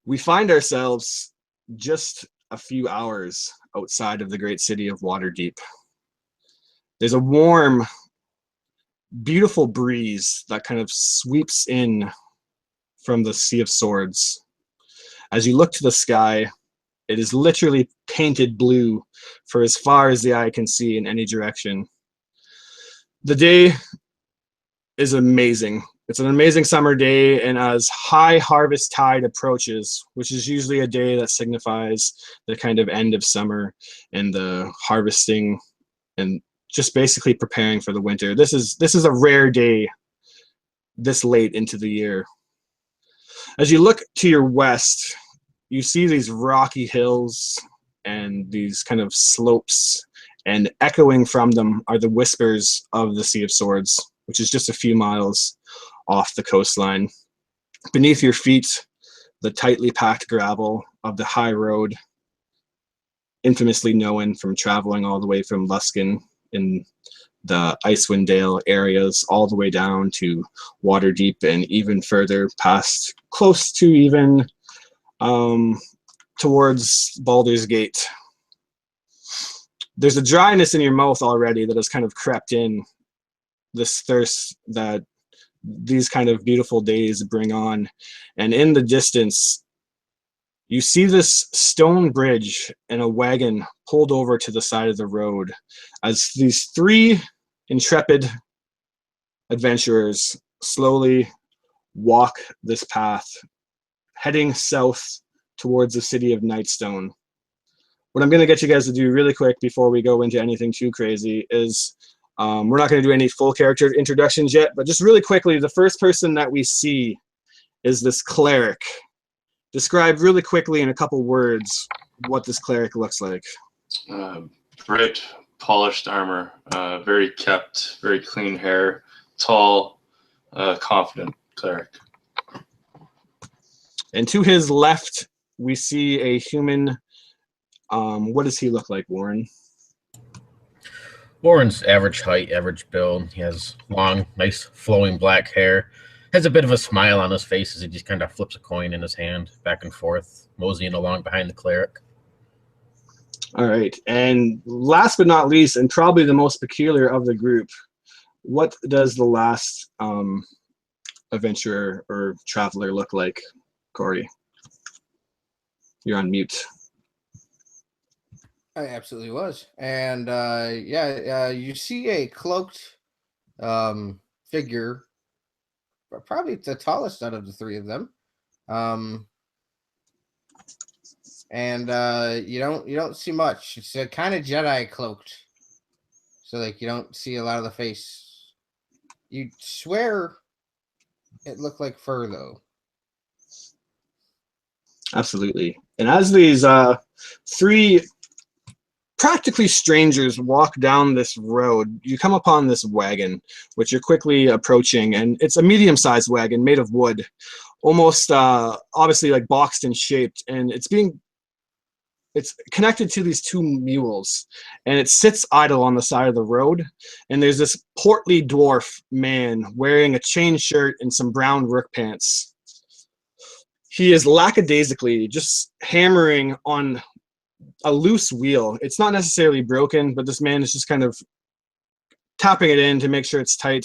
We find ourselves just a few hours outside of the great city of Waterdeep. There's a warm, beautiful breeze that kind of sweeps in from the Sea of Swords. As you look to the sky, it is literally painted blue for as far as the eye can see in any direction. The day is amazing. It's an amazing summer day, and as high harvest tide approaches, which is usually a day that signifies the kind of end of summer and the harvesting and just basically preparing for the winter. This is a rare day this late into the year. As you look to your west, you see these rocky hills and these kind of slopes, and echoing from them are the whispers of the Sea of Swords, which is just a few miles off the coastline. Beneath your feet, the tightly packed gravel of the high road, infamously known from traveling all the way from Luskan in the Icewind Dale areas all the way down to Waterdeep and even further past, close to even towards Baldur's Gate. There's a dryness in your mouth already that has kind of crept in, this thirst that these kind of beautiful days bring on. And in the distance, you see this stone bridge and a wagon pulled over to the side of the road as these three intrepid adventurers slowly walk this path, heading south towards the city of Nightstone. What I'm going to get you guys to do really quick before we go into anything too crazy is we're not going to do any full character introductions yet, but just really quickly, the first person that we see is this cleric. Describe really quickly in a couple words what this cleric looks like. Bright, polished armor, very kept, very clean hair, tall, confident cleric. And to his left, we see a human. What does he look like, Warren? Warren's average height, average build. He has long, nice, flowing black hair. Has a bit of a smile on his face as he just kind of flips a coin in his hand, back and forth, moseying along behind the cleric. All right. And last but not least, and probably the most peculiar of the group, what does the last adventurer or traveler look like, Cory? You're on mute. I absolutely was. And you see a cloaked figure, probably the tallest out of the three of them. You don't see much. It's a kind of Jedi cloaked. So like you don't see a lot of the face. You swear it looked like fur though. Absolutely. And as these three practically strangers walk down this road, you come upon this wagon, which you're quickly approaching, and it's a medium-sized wagon made of wood, almost obviously like boxed and shaped, and it's connected to these two mules, and it sits idle on the side of the road, and there's this portly dwarf man wearing a chain shirt and some brown work pants. He is lackadaisically just hammering on a loose wheel. It's not necessarily broken, but this man is just kind of tapping it in to make sure it's tight.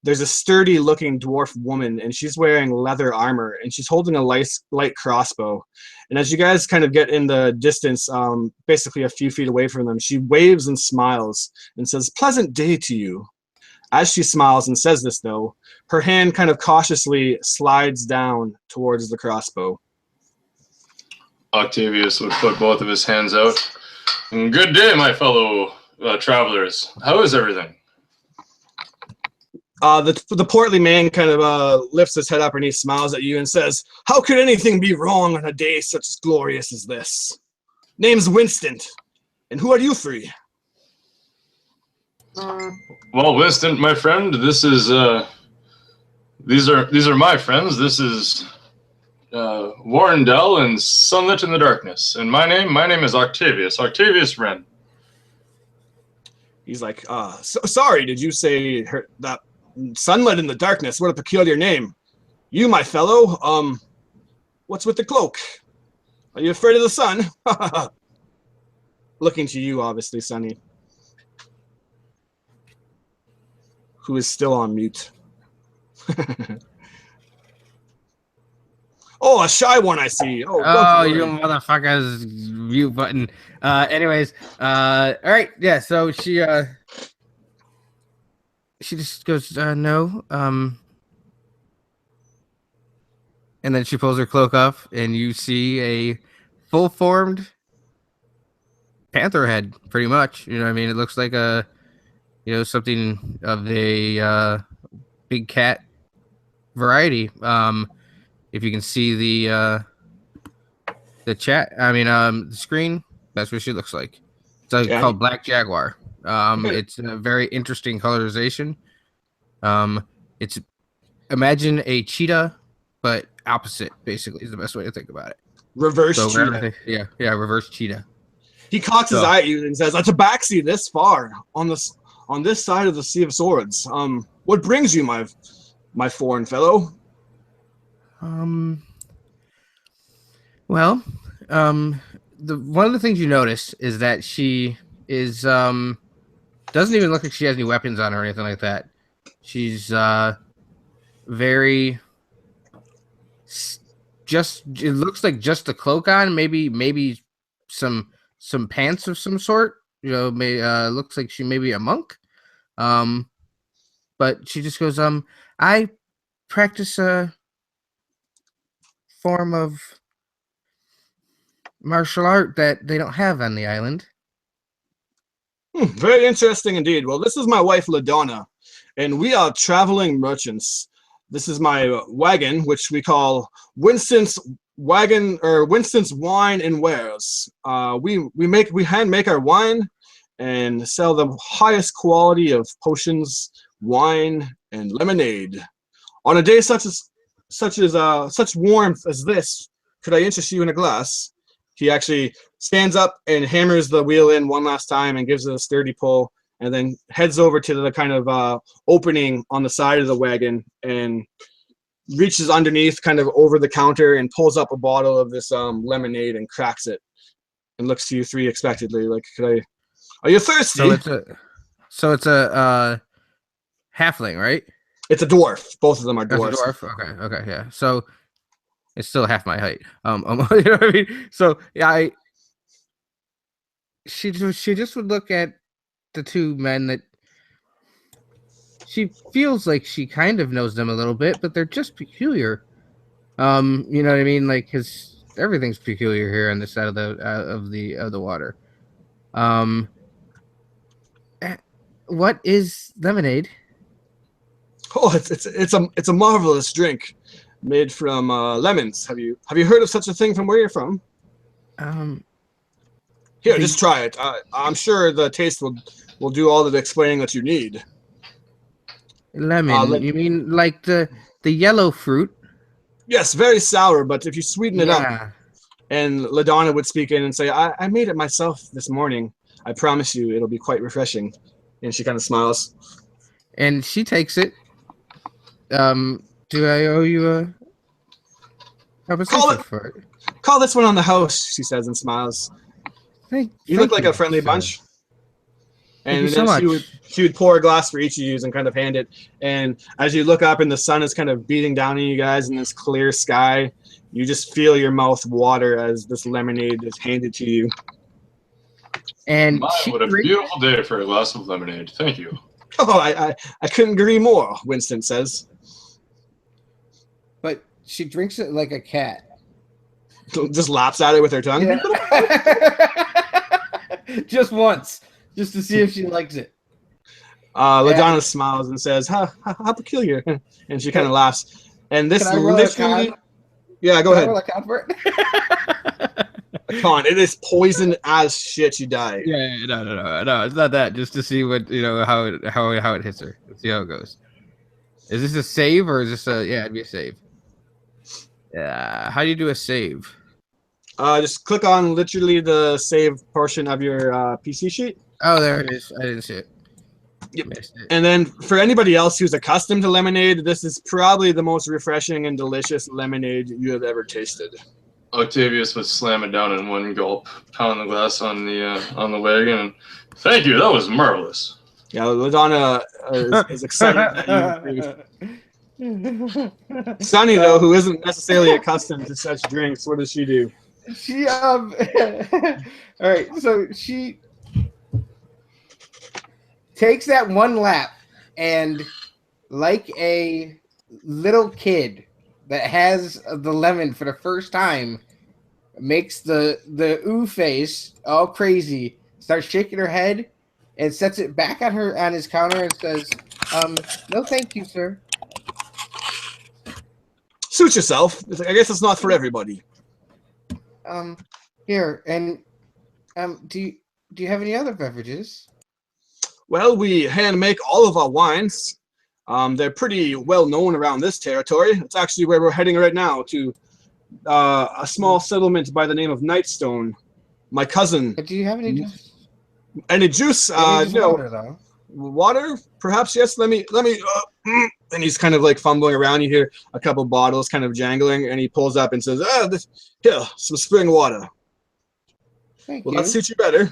There's a sturdy looking dwarf woman, and she's wearing leather armor, and she's holding a light crossbow. And as you guys kind of get in the distance, basically a few feet away from them, she waves and smiles and says, "Pleasant day to you." As she smiles and says this, though, her hand kind of cautiously slides down towards the crossbow. Octavius would put both of his hands out. Good day, my fellow travelers. How is everything? The portly man kind of lifts his head up and he smiles at you and says, "How could anything be wrong on a day such as glorious as this? Name's Winston, and who are you three?" Well, Winston, my friend, this is these are my friends. This is Warrendell and Sunlit in the Darkness, and my name is Octavius Wren. He's like, sorry, did you say that Sunlit in the Darkness? What a peculiar name. You, my fellow, What's with the cloak? Are you afraid of the sun? Looking to you, obviously, Sonny, who is still on mute. Oh, a shy one, I see. Oh, you motherfuckers, mute button. Anyways, all right, yeah. So she just goes, no, and then she pulls her cloak off, and you see a full-formed panther head, pretty much. You know what I mean? It looks like something of a big cat variety. If you can see the chat, the screen, that's what she looks like. It's called Black Jaguar. It's a very interesting colorization. It's imagine a cheetah, but opposite, basically, is the best way to think about it. Reverse cheetah. Yeah, reverse cheetah. He cocks his eye at you and says, "A tabaxi this far on this side of the Sea of Swords. What brings you, my foreign fellow?" Well, one of the things you notice is that she is doesn't even look like she has any weapons on her or anything like that. She's very it looks like just the cloak on, maybe some pants of some sort. Looks like she may be a monk. But she just goes, I practice a form of martial art that they don't have on the island. Very interesting indeed. Well, this is my wife, LaDonna, and we are traveling merchants. This is my wagon, which we call Winston's Wagon, or Winston's Wine and Wares. We hand make our wine and sell the highest quality of potions, wine, and lemonade. On a day such warmth as this, could I interest you in a glass? He actually stands up and hammers the wheel in one last time and gives it a sturdy pull, and then heads over to the kind of opening on the side of the wagon and reaches underneath, kind of over the counter, and pulls up a bottle of this lemonade and cracks it and looks to you three expectantly, like, are you thirsty? So it's a halfling, right? It's a dwarf. Both of them are dwarves. It's a dwarf. Okay, yeah. So it's still half my height. You know what I mean? So yeah, she just would look at the two men that she feels like she kind of knows them a little bit, but they're just peculiar. You know what I mean? Like, because everything's peculiar here on this side of the water. What is lemonade? Oh, it's a marvelous drink made from lemons. Have you heard of such a thing from where you're from? Here, just try it. I'm sure the taste will do all the explaining that you need. Lemon? You mean like the yellow fruit? Yes, very sour, but if you sweeten it up. And LaDonna would speak in and say, I made it myself this morning. I promise you it'll be quite refreshing. And she kind of smiles. And she takes it. Do I owe you a compensation for it? Call this one on the house, she says and smiles. You look like a friendly bunch. And then she would pour a glass for each of you and kind of hand it. And as you look up and the sun is kind of beating down on you guys in this clear sky, you just feel your mouth water as this lemonade is handed to you. And what a beautiful day for a glass of lemonade. Thank you. Oh, I couldn't agree more, Winston says. But she drinks it like a cat. Just laps at it with her tongue? Yeah. Just once. Just to see if she likes it. LaDonna smiles and says, how peculiar. And she kind of laughs. And this literally... Yeah, go ahead. Roll a con for it? Con, it is poison as shit. You die. Yeah, no, it's not that. Just to see what how it hits her. Let's see how it goes. Is this a save or is this it'd be a save. Yeah. How do you do a save? Just click on literally the save portion of your PC sheet. Oh, there it is. I didn't see it. Yep. Missed it. And then for anybody else who's accustomed to lemonade, this is probably the most refreshing and delicious lemonade you have ever tasted. Octavius would slam it down in one gulp, pound the glass on the wagon, and thank you. That was marvelous. Yeah, LaDonna is excited that you agree. Sunny, though, who isn't necessarily accustomed to such drinks, what does she do? She all right, so she takes that one lap and, like a little kid that has the lemon for the first time, makes the ooh face all crazy, starts shaking her head, and sets it back on his counter and says, no thank you, sir. Suit yourself. I guess it's not for everybody. Here, and do you have any other beverages? Well, we hand make all of our wines. They're pretty well known around this territory. It's actually where we're heading right now, to a small settlement by the name of Nightstone. My cousin. Do you have any juice? Any juice? No. Water, though. Water? Perhaps, yes. Let me. And he's kind of like fumbling around. You hear a couple bottles kind of jangling, and he pulls up and says, here, some spring water. Thank Well, you. that suits you better.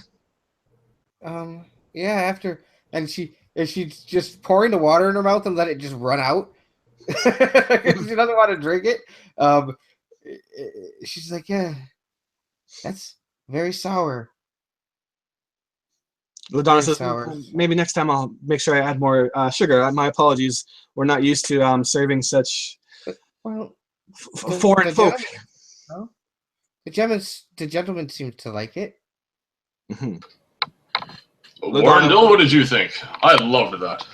Yeah, after, and she's just pouring the water in her mouth and let it just run out. She doesn't want to drink it. She's like, yeah, that's very sour. LaDonna says, sour. maybe next time I'll make sure I add more sugar. My apologies. We're not used to serving such Well, foreign folk. No? The gentleman seemed to like it. Mm-hmm. Warrendale, what did you think? I loved that.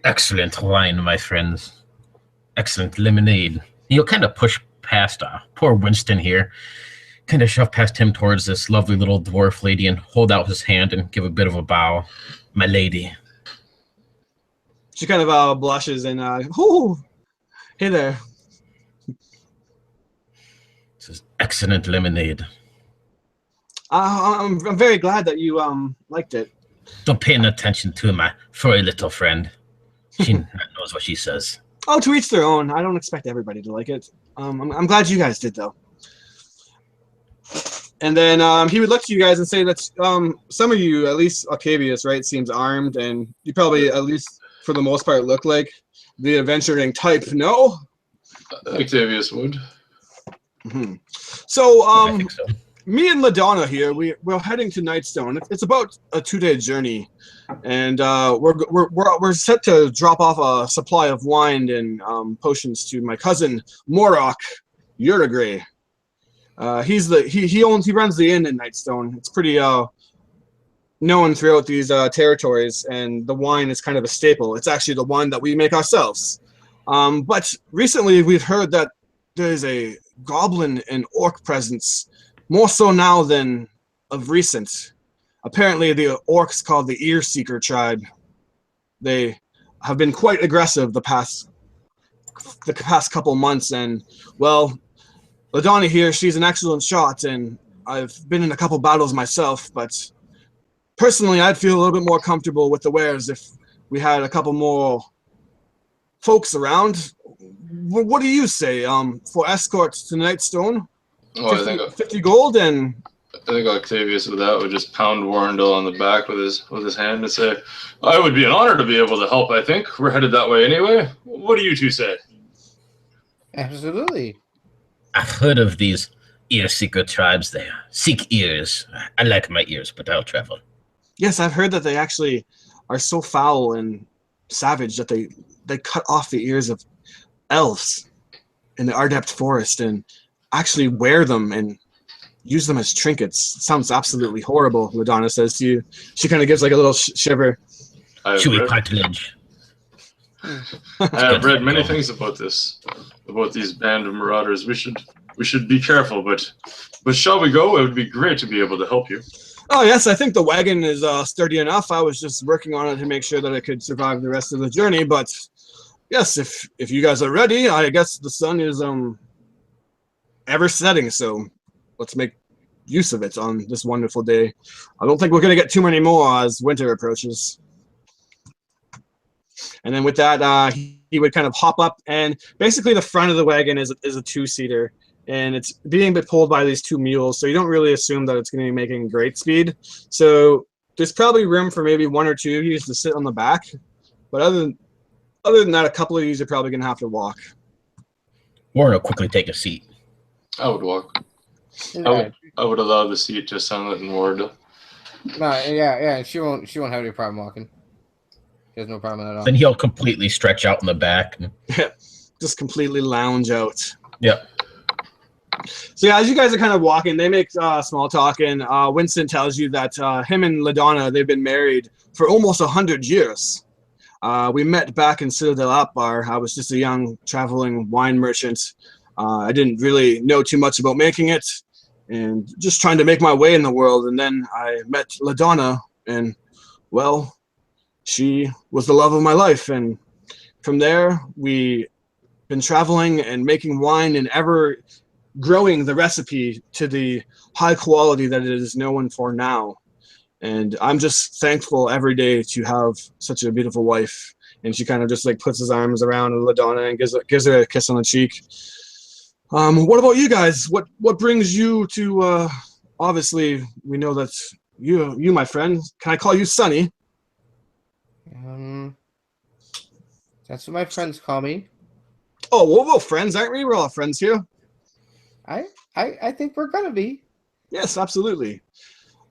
Excellent wine, my friends. Excellent lemonade. You'll kind of push past poor Winston here. Kind of shove past him towards this lovely little dwarf lady and hold out his hand and give a bit of a bow. My lady. She kind of blushes and, oh, hey there. This is excellent lemonade. I'm very glad that you liked it. Don't pay any attention to my furry little friend. She knows what she says. Oh, to each their own. I don't expect everybody to like it. I'm glad you guys did, though. And then he would look to you guys and say that some of you, at least Octavius, right, seems armed, and you probably, at least for the most part, look like the adventuring type. No? Octavius would. Mm-hmm. So, I think so. Me and LaDonna here, we're heading to Nightstone. It's about a 2-day journey, and we're set to drop off a supply of wine and potions to my cousin Morok Uragray. He runs the inn in Nightstone. It's pretty known throughout these territories, and the wine is kind of a staple. It's actually the wine that we make ourselves. But recently we've heard that there's a goblin and orc presence, more so now than of recent. Apparently the orcs called the Ear Seeker tribe. They have been quite aggressive the past couple months, and well, LaDonna here, she's an excellent shot, and I've been in a couple battles myself, but personally I'd feel a little bit more comfortable with the wares if we had a couple more folks around. What do you say for escorts to Nightstone? 50 gold, and I think Octavius with that would just pound Warrendale on the back with his hand and say, I would be an honor to be able to help, I think. We're headed that way anyway. What do you two say? Absolutely. I've heard of these ear seeker tribes. They seek ears. I like my ears, but I'll travel. Yes, I've heard that they actually are so foul and savage that they cut off the ears of elves in the Ardept Forest and actually wear them and use them as trinkets. It sounds absolutely horrible, LaDonna says to you. She kind of gives like a little shiver. Chewy cartilage. I have read many things about these band of marauders. We should be careful, but shall we go? It would be great to be able to help you. Oh yes, I think the wagon is sturdy enough. I was just working on it to make sure that it could survive the rest of the journey. But yes, if you guys are ready, I guess the sun is ever setting, so let's make use of it on this wonderful day. I don't think we're gonna get too many more as winter approaches. And then with that, he would kind of hop up, and basically the front of the wagon is a two-seater, and it's being pulled by these two mules, so you don't really assume that it's going to be making great speed. So there's probably room for maybe one or two of you to sit on the back, but other than that, a couple of you are probably going to have to walk. Warren will quickly take a seat. I would walk. Yeah. I would allow the seat to Sunlit and Ward. No, yeah. She won't have any problem walking. She has no problem at all. Then he'll completely stretch out in the back. Just completely lounge out. Yep. So yeah, as you guys are kind of walking, they make small talk, and Winston tells you that him and LaDonna, they've been married for almost 100 years. We met back in Citadel Bar. I was just a young traveling wine merchant. I didn't really know too much about making it, and just trying to make my way in the world. And then I met LaDonna, and well, she was the love of my life. And from there, we been traveling and making wine and ever growing the recipe to the high quality that it is known for now. And I'm just thankful every day to have such a beautiful wife. And she kind of just like puts his arms around LaDonna and gives her a kiss on the cheek. What about you guys? What brings you to obviously we know that you my friend, can I call you Sonny? That's what my friends call me. Oh, we're all friends, aren't we? We're all friends here. I think we're gonna be. Yes, absolutely.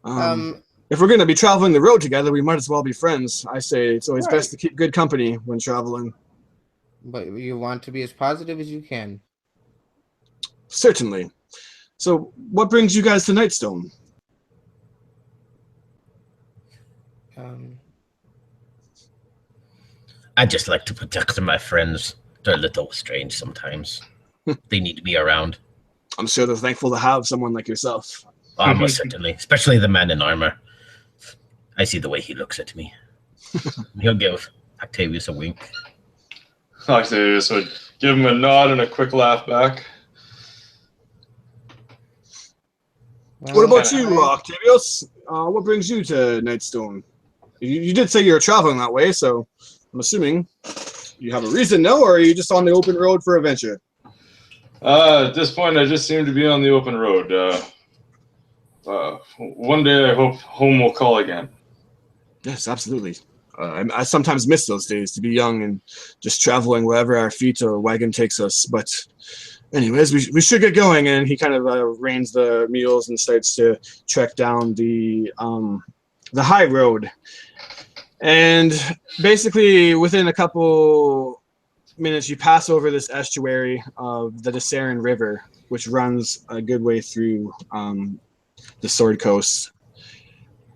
If we're gonna be traveling the road together, we might as well be friends. I say it's always best to keep good company when traveling. But you want to be as positive as you can. Certainly. So, what brings you guys to Nightstone? I just like to protect my friends. They're a little strange sometimes. They need to be around. I'm sure they're thankful to have someone like yourself. Almost certainly, especially the man in armor. I see the way he looks at me. He'll give Octavius a wink. Octavius would give him a nod and a quick laugh back. What about you, Octavius? What brings you to Nightstone? You did say you were traveling that way, so I'm assuming you have a reason, no? Or are you just on the open road for adventure? At this point, I just seem to be on the open road. One day, I hope home will call again. Yes, absolutely. I sometimes miss those days, to be young and just traveling wherever our feet or wagon takes us. But anyways, we should get going. And he kind of reins the mules and starts to trek down the high road. And basically, within a couple minutes, you pass over this estuary of the Desarin River, which runs a good way through the Sword Coast.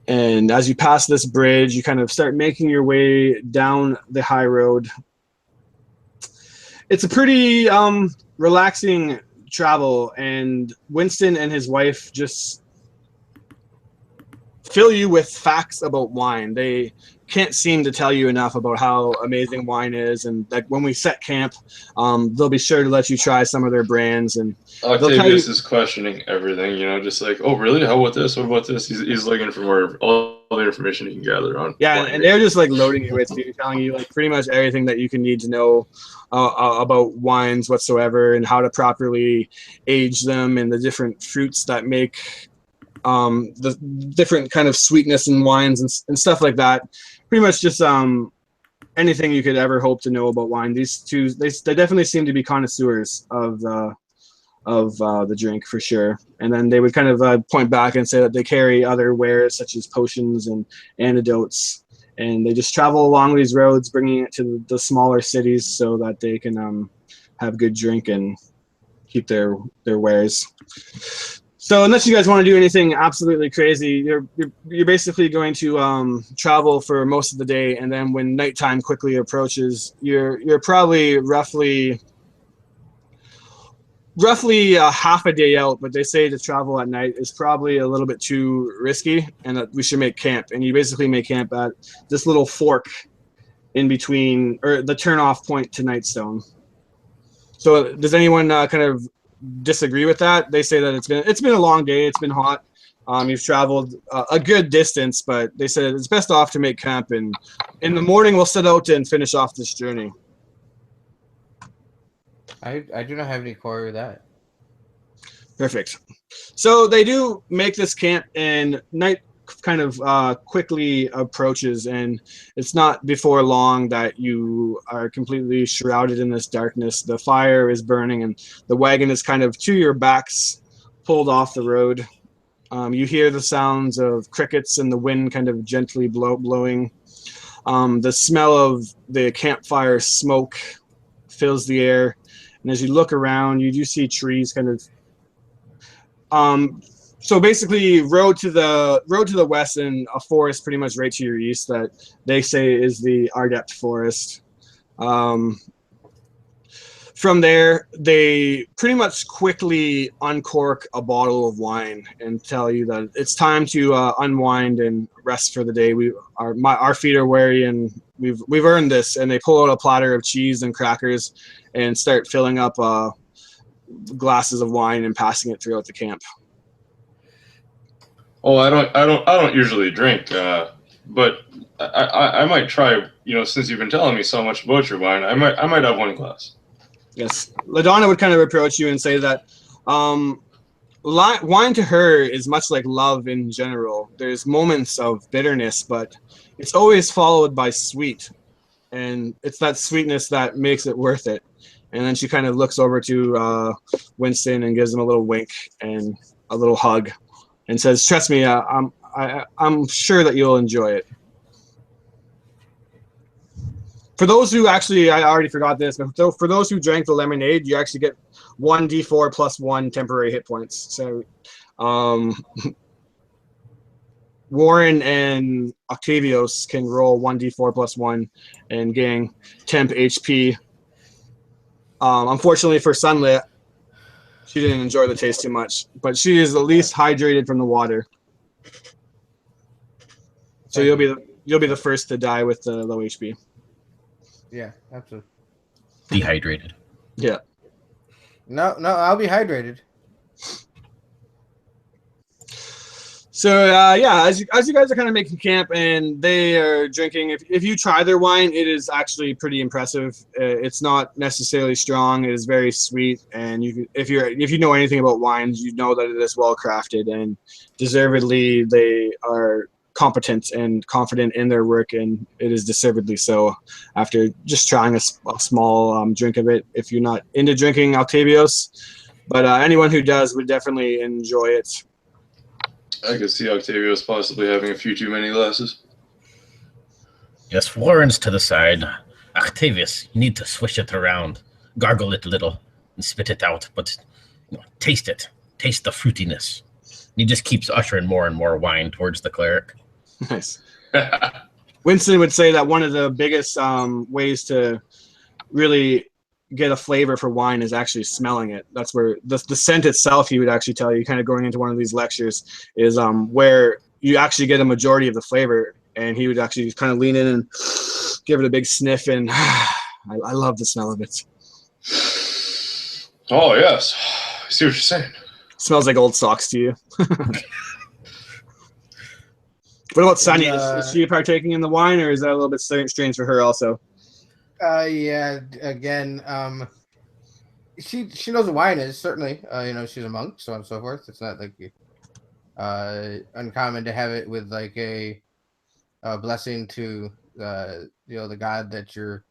And as you pass this bridge, you kind of start making your way down the high road. It's a pretty relaxing travel, and Winston and his wife just fill you with facts about wine. They can't seem to tell you enough about how amazing wine is, and like when we set camp, they'll be sure to let you try some of their brands. And Octavius is questioning everything, just like, oh really, how about this, what about this? He's looking for all the information he can gather on. Yeah, and they're just like loading you with telling you like pretty much everything that you can need to know about wines whatsoever, and how to properly age them, and the different fruits that make the different kind of sweetness in wines and stuff like that. Pretty much just anything you could ever hope to know about wine. These two, they definitely seem to be connoisseurs of the drink for sure. And then they would kind of point back and say that they carry other wares such as potions and antidotes, and they just travel along these roads, bringing it to the smaller cities so that they can have good drink and keep their wares. So unless you guys want to do anything absolutely crazy, you're basically going to travel for most of the day, and then when nighttime quickly approaches, you're probably roughly half a day out. But they say to travel at night is probably a little bit too risky, and that we should make camp. And you basically make camp at this little fork in between, or the turn-off point to Nightstone. So does anyone kind of disagree with that? They say that it's been a long day, it's been hot, you've traveled a good distance, but they said it's best off to make camp and In the morning, we'll set out and finish off this journey. I do not have any quarry with that. Perfect. So they do make this camp, and night kind of quickly approaches, and it's not before long that you are completely shrouded in this darkness. The fire is burning, and the wagon is kind of to your backs, pulled off the road. You hear the sounds of crickets and the wind kind of gently blowing. The smell of the campfire smoke fills the air, and as you look around, you do see trees kind of. So basically, road to the west and a forest pretty much right to your east that they say is the Ardept Forest. From there, they pretty much quickly uncork a bottle of wine and tell you that it's time to unwind and rest for the day. Our feet are weary and we've earned this. And they pull out a platter of cheese and crackers and start filling up glasses of wine and passing it throughout the camp. Oh, I don't usually drink, but I might try. Since you've been telling me so much about your wine, I might have one glass. Yes, LaDonna would kind of approach you and say that wine to her is much like love in general. There's moments of bitterness, but it's always followed by sweet, and it's that sweetness that makes it worth it. And then she kind of looks over to Winston and gives him a little wink and a little hug, and says, "Trust me, I'm sure that you'll enjoy it." For those who actually, I already forgot this, but for those who drank the lemonade, you actually get 1d4 plus 1 temporary hit points. So Warren and Octavios can roll 1d4 plus 1 and gain temp HP. Unfortunately for Sunlit, she didn't enjoy the taste too much, but she is at least hydrated from the water. So you'll be the first to die with the low HP. Yeah, absolutely. Dehydrated. Yeah. No, I'll be hydrated. So yeah, as you guys are kind of making camp and they are drinking, if you try their wine, it is actually pretty impressive. It's not necessarily strong. It is very sweet, and if you know anything about wines, you know that it is well crafted, and deservedly they are competent and confident in their work, and it is deservedly so. After just trying a small drink of it, if you're not into drinking Octavios, but anyone who does would definitely enjoy it. I could see Octavios possibly having a few too many glasses. Yes, Warren's to the side. Octavius, you need to swish it around, gargle it a little, and spit it out. But taste it. Taste the fruitiness. And he just keeps ushering more and more wine towards the cleric. Nice. Winston would say that one of the biggest ways to really get a flavor for wine is actually smelling it. That's where the scent itself, he would actually tell you, kind of going into one of these lectures, is where you actually get a majority of the flavor. And he would actually kind of lean in and give it a big sniff, and I love the smell of it. Oh, yes. I see what you're saying. Smells like old socks to you. What about Sunny? Is she partaking in the wine, or is that a little bit strange for her also? Yeah. Again, she knows what wine is. Certainly, she's a monk, so on and so forth. It's not like uncommon to have it with like a blessing to the god that you're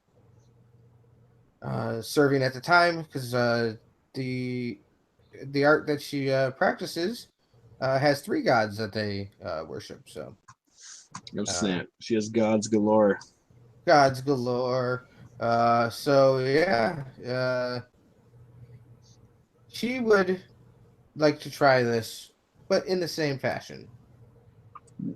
serving at the time, because the art that she practices has 3 gods that they worship. So. No snap. She has gods galore. Gods galore. So yeah, she would like to try this, but in the same fashion.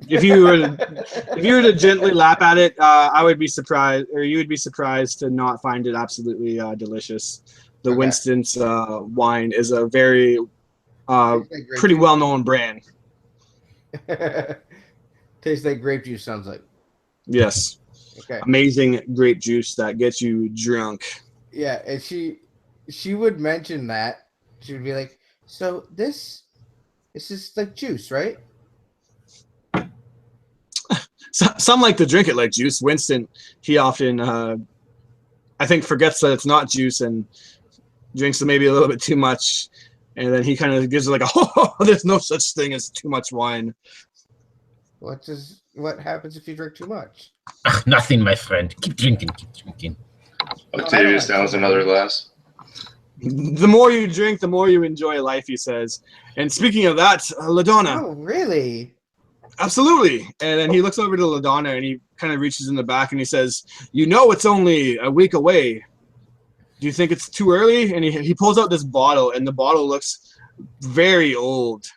If you were to gently lap at it, I would be surprised, or you would be surprised to not find it absolutely delicious. The Okay. Winston's wine is a very pretty well-known brand. Tastes like grape juice, sounds like. Yes. Okay. Amazing grape juice that gets you drunk. Yeah, and she would mention that. She would be like, "So this is like juice, right?" some like to drink it like juice. Winston, he often, I think, forgets that it's not juice and drinks maybe a little bit too much. And then he kind of gives it like oh, there's no such thing as too much wine. What happens if you drink too much? Nothing, my friend. Keep drinking. Octavius down with another glass. The more you drink, the more you enjoy life, he says. And speaking of that, LaDonna. Oh, really? Absolutely. And then he looks over to LaDonna and he kind of reaches in the back and he says, it's only a week away. Do you think it's too early? And he pulls out this bottle, and the bottle looks very old.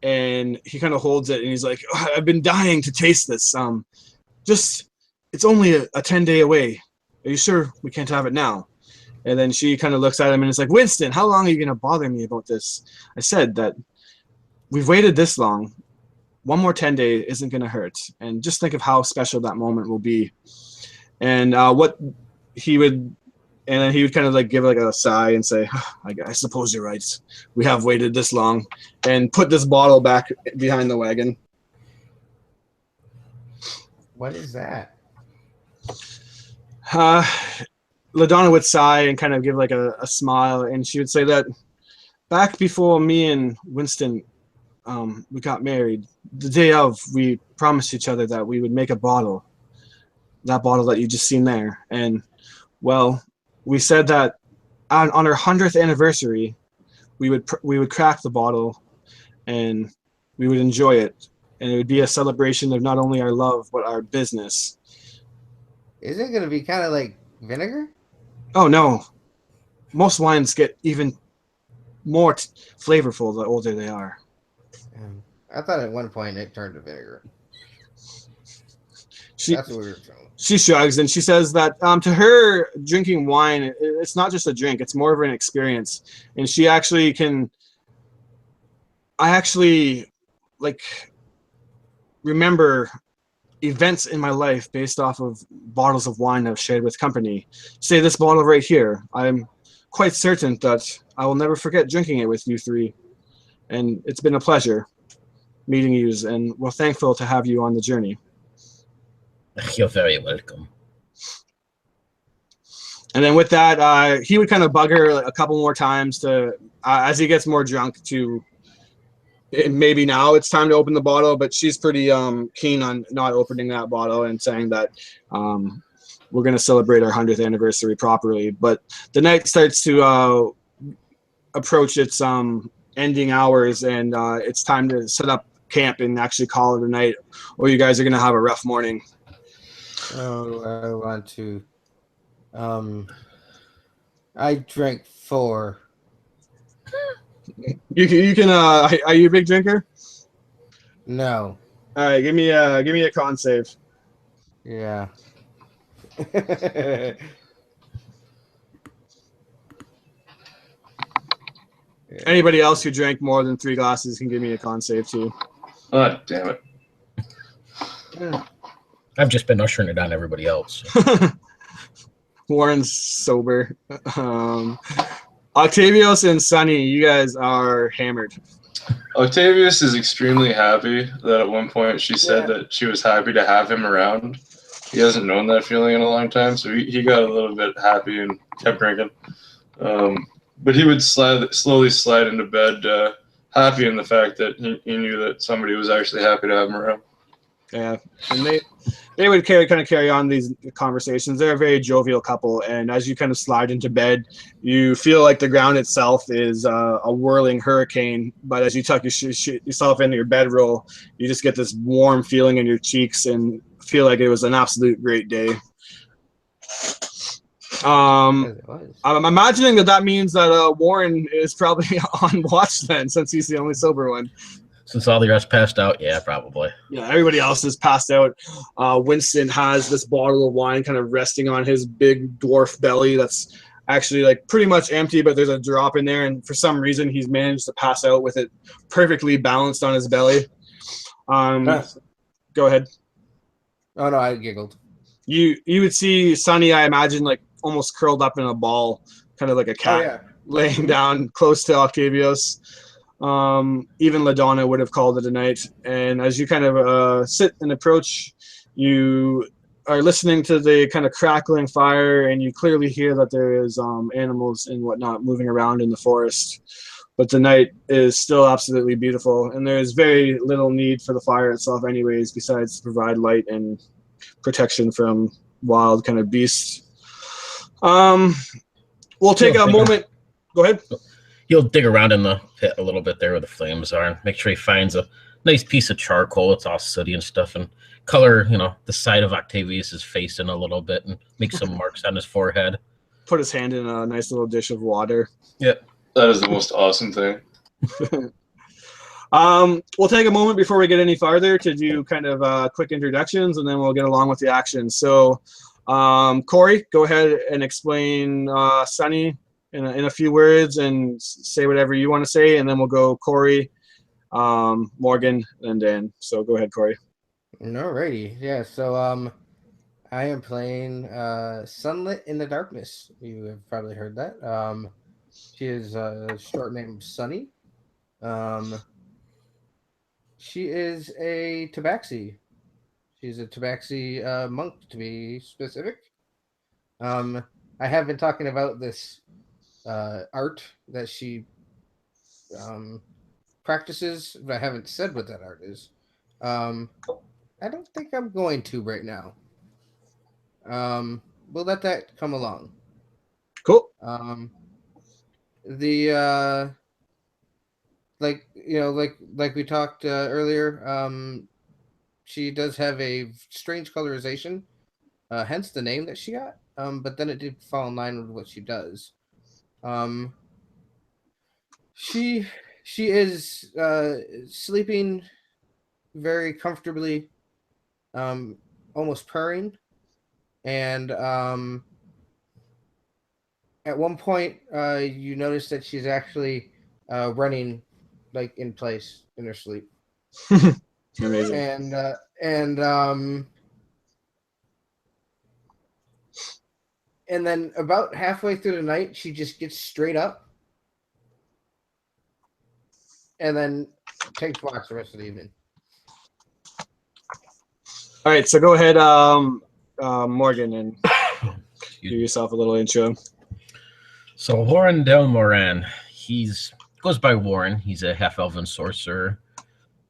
And he kind of holds it and he's like, I've been dying to taste this. It's only a 10-day away. Are you sure we can't have it now? And then she kind of looks at him and is like, Winston, how long are you going to bother me about this? I said that we've waited this long. One more 10 days isn't going to hurt. And just think of how special that moment will be. And then he would kind of like give like a sigh and say, I suppose you're right. We have waited this long. And put this bottle back behind the wagon. What is that? LaDonna would sigh and kind of give like a smile, and she would say that back before me and Winston we got married, the day of, we promised each other that we would make a bottle, that bottle that you just seen there. And well, we said that on our 100th anniversary, we would crack the bottle and we would enjoy it, and it would be a celebration of not only our love but our business. Is it going to be kind of like vinegar? Oh, no. Most wines get even more flavorful the older they are. I thought at one point it turned to vinegar. That's what we were told. She shrugs and she says that to her, drinking wine, it's not just a drink. It's more of an experience. And she actually can... I actually, remember events in my life based off of bottles of wine I've shared with company. Say this bottle right here. I'm quite certain that I will never forget drinking it with you three. And it's been a pleasure meeting you, and we're thankful to have you on the journey. You're very welcome. And then with that, he would kind of bug her a couple more times to, as he gets more drunk, to maybe now it's time to open the bottle, but she's pretty keen on not opening that bottle and saying that we're going to celebrate our 100th anniversary properly. But the night starts to approach its ending hours, and it's time to set up camp and actually call it a night, or you guys are going to have a rough morning. Oh, I want to. I drank 4. You can. Are you a big drinker? No. All right, give me a con save. Yeah. Anybody else who drank more than 3 glasses can give me a con save too. Oh, damn it. I've just been ushering it on everybody else. Warren's sober. Octavius and Sunny, you guys are hammered. Octavius is extremely happy that at one point she said that she was happy to have him around. He hasn't known that feeling in a long time, so he got a little bit happy and kept drinking. But he would slowly slide into bed, happy in the fact that he knew that somebody was actually happy to have him around. Yeah, and they would carry on these conversations. They're a very jovial couple, and as you kind of slide into bed, you feel like the ground itself is a whirling hurricane. But as you tuck yourself into your bedroll, you just get this warm feeling in your cheeks and feel like it was an absolute great day. I'm imagining that means that Warren is probably on watch then, since he's the only sober one. Since all the rest passed out, yeah, probably. Yeah, everybody else is passed out. Winston has this bottle of wine kind of resting on his big dwarf belly that's actually pretty much empty, but there's a drop in there, and for some reason he's managed to pass out with it perfectly balanced on his belly. Go ahead. Oh no, I giggled. You would see Sunny, I imagine, almost curled up in a ball, kind of like a cat, laying down close to Octavius. Even LaDonna would have called it a night. And as you kind of sit and approach, you are listening to the kind of crackling fire, and you clearly hear that there is animals and whatnot moving around in the forest. But the night is still absolutely beautiful, and there is very little need for the fire itself anyways, besides to provide light and protection from wild kind of beasts. We'll take a moment. Go ahead. He'll dig around in the pit a little bit there where the flames are and make sure he finds a nice piece of charcoal. It's all sooty and stuff, and color, the side of Octavius's face in a little bit and make some marks on his forehead. Put his hand in a nice little dish of water. Yep. That is the most awesome thing. We'll take a moment before we get any farther to do kind of quick introductions, and then we'll get along with the action. So, Cory, go ahead and explain Sunny in a few words and say whatever you want to say, and then we'll go Cory, Morgan, and Dan. So go ahead, Cory. Alrighty, yeah. So I am playing Sunlit in the Darkness. You have probably heard that. She is a short name Sunny. She is a tabaxi. She's a tabaxi monk, to be specific. I have been talking about this art that she practices, but I haven't said what that art is. I don't think I'm going to right now. We'll let that come along. Cool. Like we talked earlier, she does have a strange colorization, hence the name that she got. But then it did fall in line with what she does. She is sleeping very comfortably, almost purring, and at one point you notice that she's actually running like in place in her sleep. Amazing. And then about halfway through the night, she just gets straight up and then takes walks the rest of the evening. All right, so go ahead, Morgan, and give yourself a little intro. So Warren Delmoran, goes by Warren. He's a half-elven sorcerer.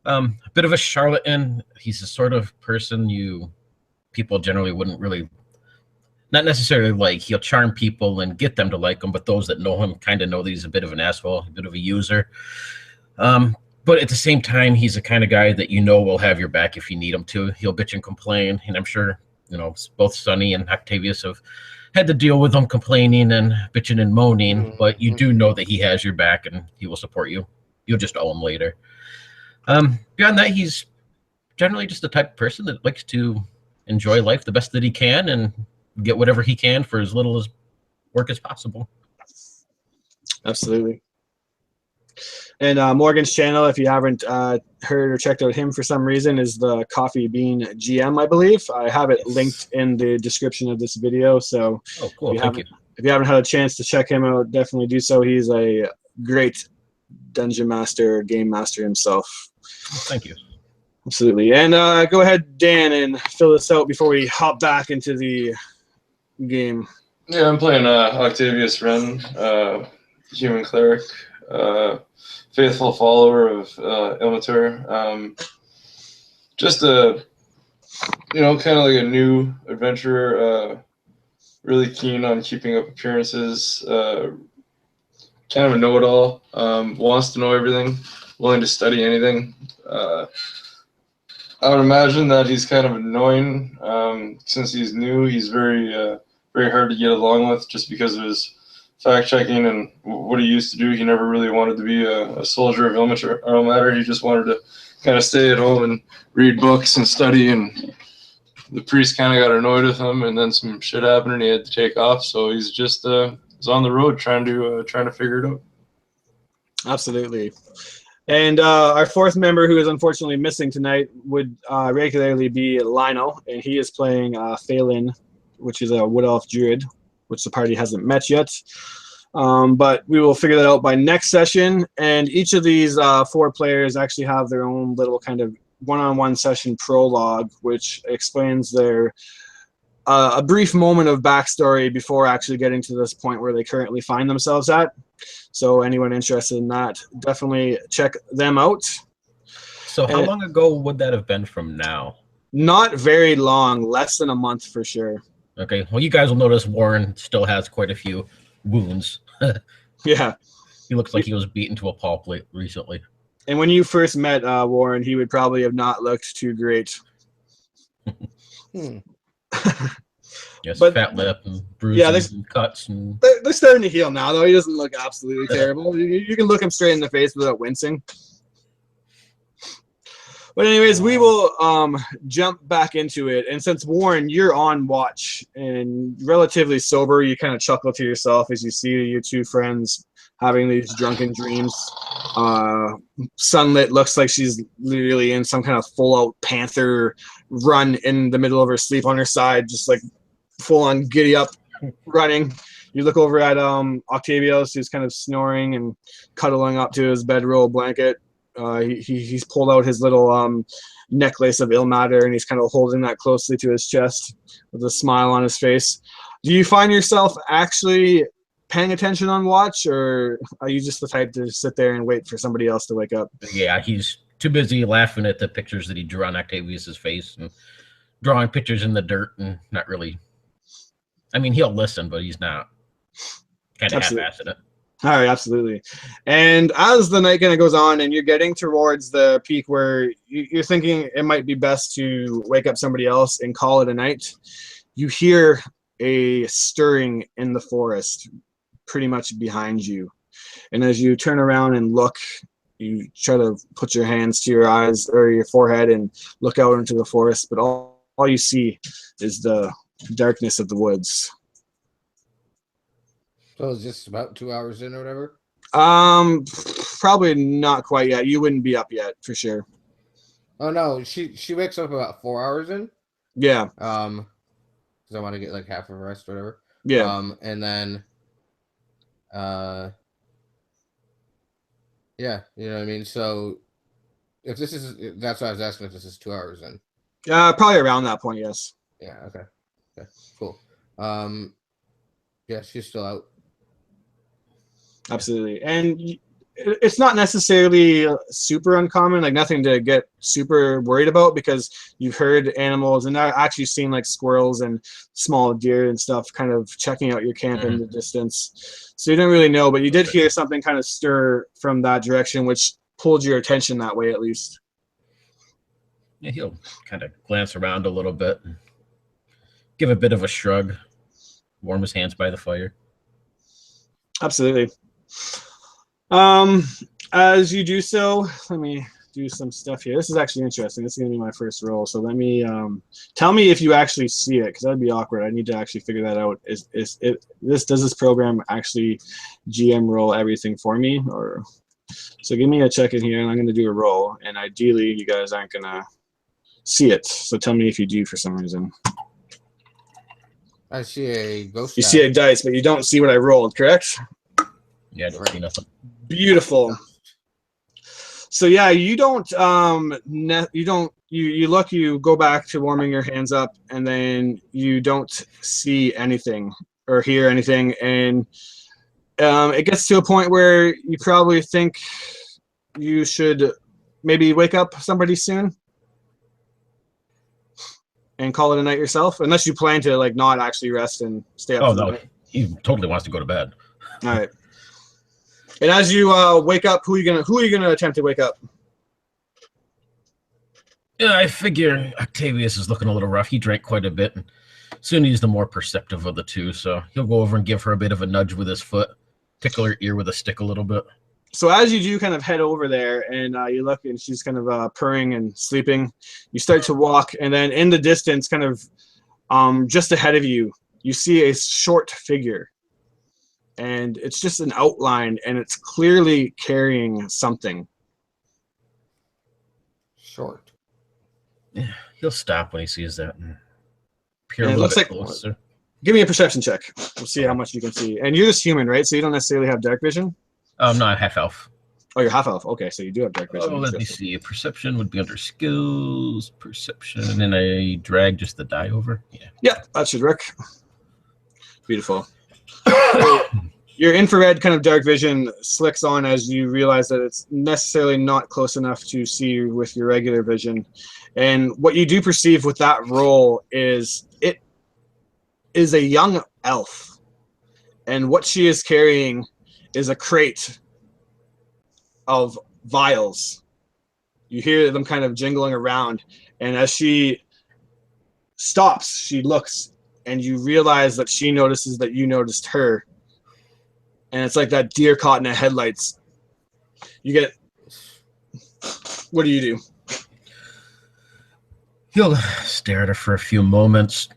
A bit of a charlatan. He's the sort of person people generally wouldn't really, not necessarily like. He'll charm people and get them to like him, but those that know him kind of know that he's a bit of an asshole, a bit of a user. But at the same time, he's the kind of guy that will have your back if you need him to. He'll bitch and complain, and I'm sure both Sunny and Octavius have had to deal with him complaining and bitching and moaning. But you do know that he has your back and he will support you. You'll just owe him later. Beyond that, he's generally just the type of person that likes to enjoy life the best that he can and get whatever he can for as little as work as possible. Absolutely. And Morgan's channel, if you haven't heard or checked out him for some reason, is the Coffee Bean GM, I believe. I have it linked in the description of this video. So cool. Thank you. If you haven't had a chance to check him out, definitely do so. He's a great dungeon master, game master himself. Thank you. Absolutely. And go ahead, Dan, and fill this out before we hop back into the game. Yeah, I'm playing Octavius Wren, human cleric, faithful follower of Ilmater. Just a, kind of like a new adventurer, really keen on keeping up appearances, kind of a know-it-all, wants to know everything, willing to study anything. I would imagine that he's kind of annoying. Since he's new, he's very very hard to get along with just because of his fact-checking and what he used to do. He never really wanted to be a soldier of Ilmater. He just wanted to kind of stay at home and read books and study, and the priest kind of got annoyed with him, and then some shit happened and he had to take off. So he's just is on the road trying to figure it out. Absolutely. And our fourth member, who is unfortunately missing tonight, would regularly be Lionel, and he is playing Faerun, which is a Wood Elf Druid, which the party hasn't met yet. But we will figure that out by next session. And each of these 4 players actually have their own little kind of one-on-one session prologue, which explains their a brief moment of backstory before actually getting to this point where they currently find themselves at. So anyone interested in that, definitely check them out. So how long ago would that have been from now? Not very long, less than a month for sure. Okay, well, you guys will notice Warren still has quite a few wounds. Yeah. He looks like he was beaten to a pulp recently. And when you first met Warren, he would probably have not looked too great. Yes, But, fat lip and bruises and cuts. And... They're starting to heal now, though. He doesn't look absolutely terrible. You can look him straight in the face without wincing. But anyways, we will jump back into it. And since, Warren, you're on watch and relatively sober, you kind of chuckle to yourself as you see your 2 friends having these drunken dreams. Sunlit looks like she's literally in some kind of full-out panther run in the middle of her sleep on her side, just like full-on giddy-up running. You look over at Octavius, who's kind of snoring and cuddling up to his bedroll blanket. He's pulled out his little necklace of ill matter, and he's kind of holding that closely to his chest with a smile on his face. Do you find yourself actually paying attention on watch, or are you just the type to sit there and wait for somebody else to wake up? Yeah, he's too busy laughing at the pictures that he drew on Octavius's face and drawing pictures in the dirt and not really. I mean, he'll listen, but he's not kind of half-assing it. All right, absolutely. And as the night kind of goes on and you're getting towards the peak where you're thinking it might be best to wake up somebody else and call it a night, you hear a stirring in the forest pretty much behind you. And as you turn around and look, you try to put your hands to your eyes or your forehead and look out into the forest, but all you see is the darkness of the woods. So it's just about 2 hours in or whatever? Probably not quite yet. You wouldn't be up yet for sure. Oh no, she wakes up about 4 hours in. Yeah. Because I want to get like half of a rest or whatever. Yeah. And then yeah, you know what I mean? So if this is, that's what I was asking, if this is 2 hours in. Probably around that point, yes. Yeah, okay. Cool. Yeah, she's still out. Absolutely. And it's not necessarily super uncommon, like nothing to get super worried about, because you've heard animals and I've actually seen like squirrels and small deer and stuff kind of checking out your camp in the distance. So you don't really know, but you did hear something kind of stir from that direction, which pulled your attention that way at least. Yeah, he'll kind of glance around a little bit and give a bit of a shrug, warm his hands by the fire. Absolutely. As you do so, let me do some stuff here. This is actually interesting. This is going to be my first roll. So let me tell me if you actually see it, because that'd be awkward. I need to actually figure that out. Does this program actually GM roll everything for me? Or so give me a check in here, and I'm going to do a roll. And ideally, you guys aren't going to see it. So tell me if you do for some reason. I see a ghost. You see a dice, but you don't see what I rolled, correct? Yeah, I don't see nothing. Beautiful. So yeah, you don't you look, you go back to warming your hands up, and then you don't see anything or hear anything, and it gets to a point where you probably think you should maybe wake up somebody soon and call it a night yourself, unless you plan to like not actually rest and stay up. Oh no, he totally wants to go to bed. All right. And as you wake up, who are you gonna attempt to wake up? Yeah, I figure Octavius is looking a little rough. He drank quite a bit, and soon he's the more perceptive of the two. So he'll go over and give her a bit of a nudge with his foot, tickle her ear with a stick a little bit. So as you do kind of head over there, and you look, and she's kind of purring and sleeping, you start to walk, and then in the distance, kind of just ahead of you, you see a short figure. And it's just an outline, and it's clearly carrying something. Short. Yeah, he'll stop when he sees that and peer And a little bit closer. Give me a perception check. We'll see how much you can see. And you're just human, right? So you don't necessarily have dark vision? No, I'm half elf. Oh, you're half elf. Okay, so you do have dark vision. Oh, let me see. Perception would be under skills. Perception, and I drag just the die over. Yeah. Yep, that should work. Beautiful. Your infrared kind of dark vision slicks on as you realize that it's necessarily not close enough to see with your regular vision. And what you do perceive with that roll is it is a young elf. And what she is carrying is a crate of vials. You hear them kind of jingling around. And as she stops, she looks, and you realize that she notices that you noticed her. And it's like that deer caught in the headlights. You get... What do you do? He'll stare at her for a few moments,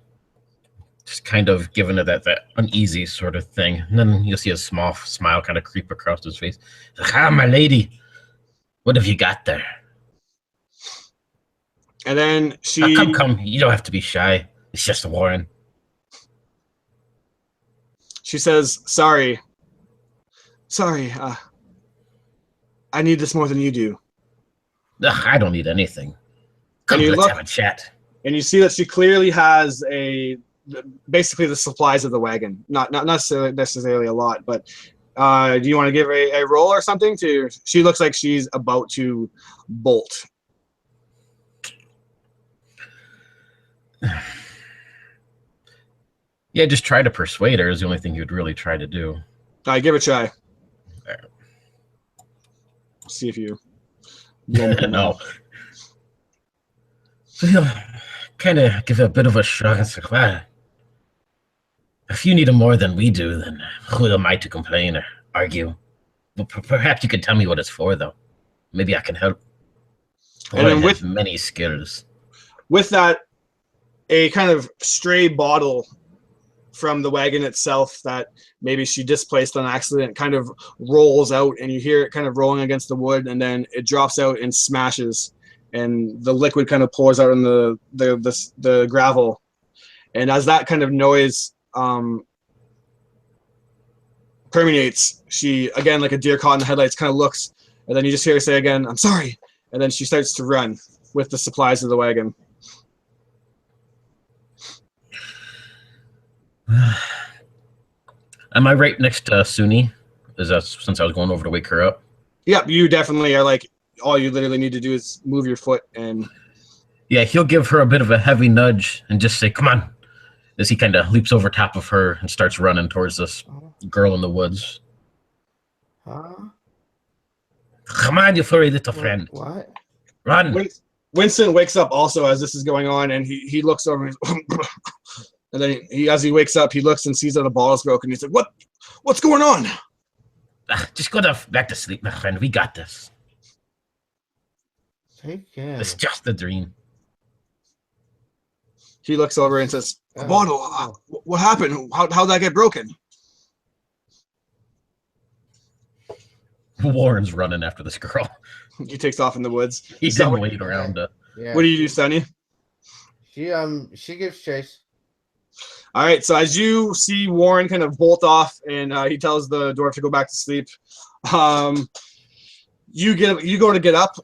just kind of giving her that uneasy sort of thing. And then you'll see a small smile kind of creep across his face. Ah, my lady, what have you got there? And then she... Come, you don't have to be shy. It's just a Warren. She says, sorry, I need this more than you do. I don't need anything. Come, let's have a chat. And you see that she clearly has basically the supplies of the wagon. Not necessarily a lot, but do you want to give a roll or something? She looks like she's about to bolt. Yeah, just try to persuade her is the only thing you'd really try to do. Give it a try. There. See if you... No. So he'll kind of give a bit of a shrug and say, well, if you need it more than we do, then who am I to complain or argue? But perhaps you could tell me what it's for, though. Maybe I can help. And then with many skills. With that, a kind of stray bottle from the wagon itself that maybe she displaced on accident kind of rolls out, and you hear it kind of rolling against the wood, and then it drops out and smashes, and the liquid kind of pours out on the gravel. And as that kind of noise permeates, she, again, like a deer caught in the headlights, kind of looks, and then you just hear her say again, I'm sorry, and then she starts to run with the supplies of the wagon. Am I right next to Suni? Is that since I was going over to wake her up? Yep, you definitely are. Like, all you literally need to do is move your foot and... Yeah, he'll give her a bit of a heavy nudge and just say, come on, as he kind of leaps over top of her and starts running towards this girl in the woods. Huh? Come on, you furry little friend. What? Run. Winston wakes up also as this is going on, and he looks over and and then as he wakes up, he looks and sees that the ball is broken. He's like, what's going on? Just go back to sleep, my friend. We got this. Take care. It's just a dream. He looks over and says, a bottle, what happened? How'd that get broken? Warren's running after this girl. He takes off in the woods. He didn't wait around. Yeah. What do you do, Sonny? She gives chase. All right, so as you see Warren kind of bolt off, and he tells the dwarf to go back to sleep, you go to get up,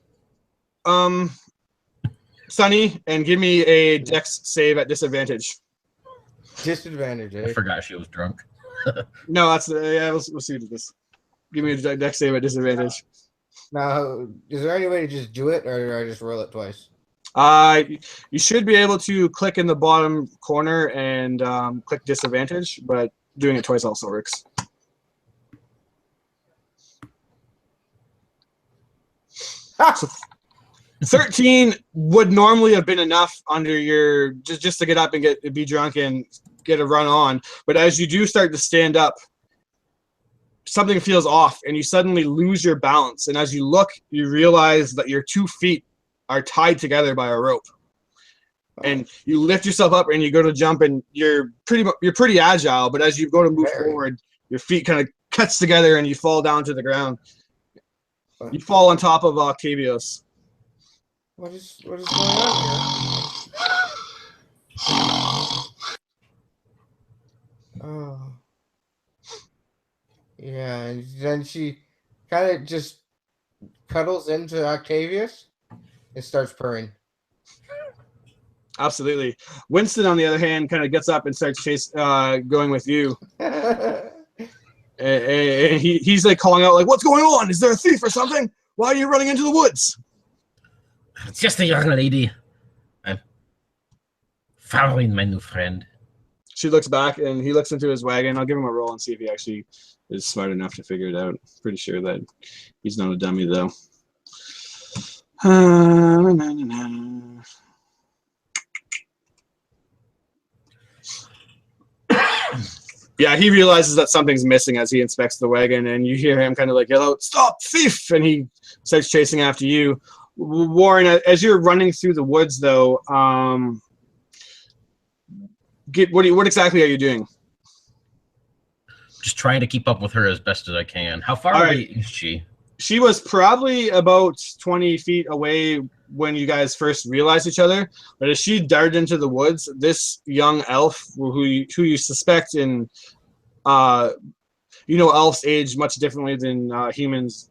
Sonny, and give me a dex save at disadvantage. Disadvantage, eh? I forgot she was drunk. No, that's we'll see this. Give me a dex save at disadvantage. Now, is there any way to just do it, or do I just roll it twice? You should be able to click in the bottom corner and click disadvantage, but doing it twice also works. So 13 would normally have been enough under your just to get up and be drunk and get a run on, but as you do start to stand up, something feels off, and you suddenly lose your balance. And as you look, you realize that your 2 feet are tied together by a rope, and you lift yourself up and you go to jump, and you're pretty agile, but as you go to move forward, your feet kind of cuts together and you fall down to the ground. You fall on top of Octavius. What is going on here? Oh. Yeah, and then she kind of just cuddles into Octavius and starts purring. Absolutely. Winston, on the other hand, kind of gets up and starts going with you. And he's like calling out, like, "What's going on? Is there a thief or something? Why are you running into the woods?" It's just a young lady. I'm following my new friend. She looks back and he looks into his wagon. I'll give him a roll and see if he actually is smart enough to figure it out. Pretty sure that he's not a dummy, though. Yeah, he realizes that something's missing as he inspects the wagon, and you hear him kind of like yell out, "Stop, thief!" And he starts chasing after you. Warren, as you're running through the woods, though, what exactly are you doing? Just trying to keep up with her as best as I can. How far away is she? She was probably about 20 feet away when you guys first realized each other. But as she darted into the woods, this young elf, who you suspect in, elves age much differently than humans,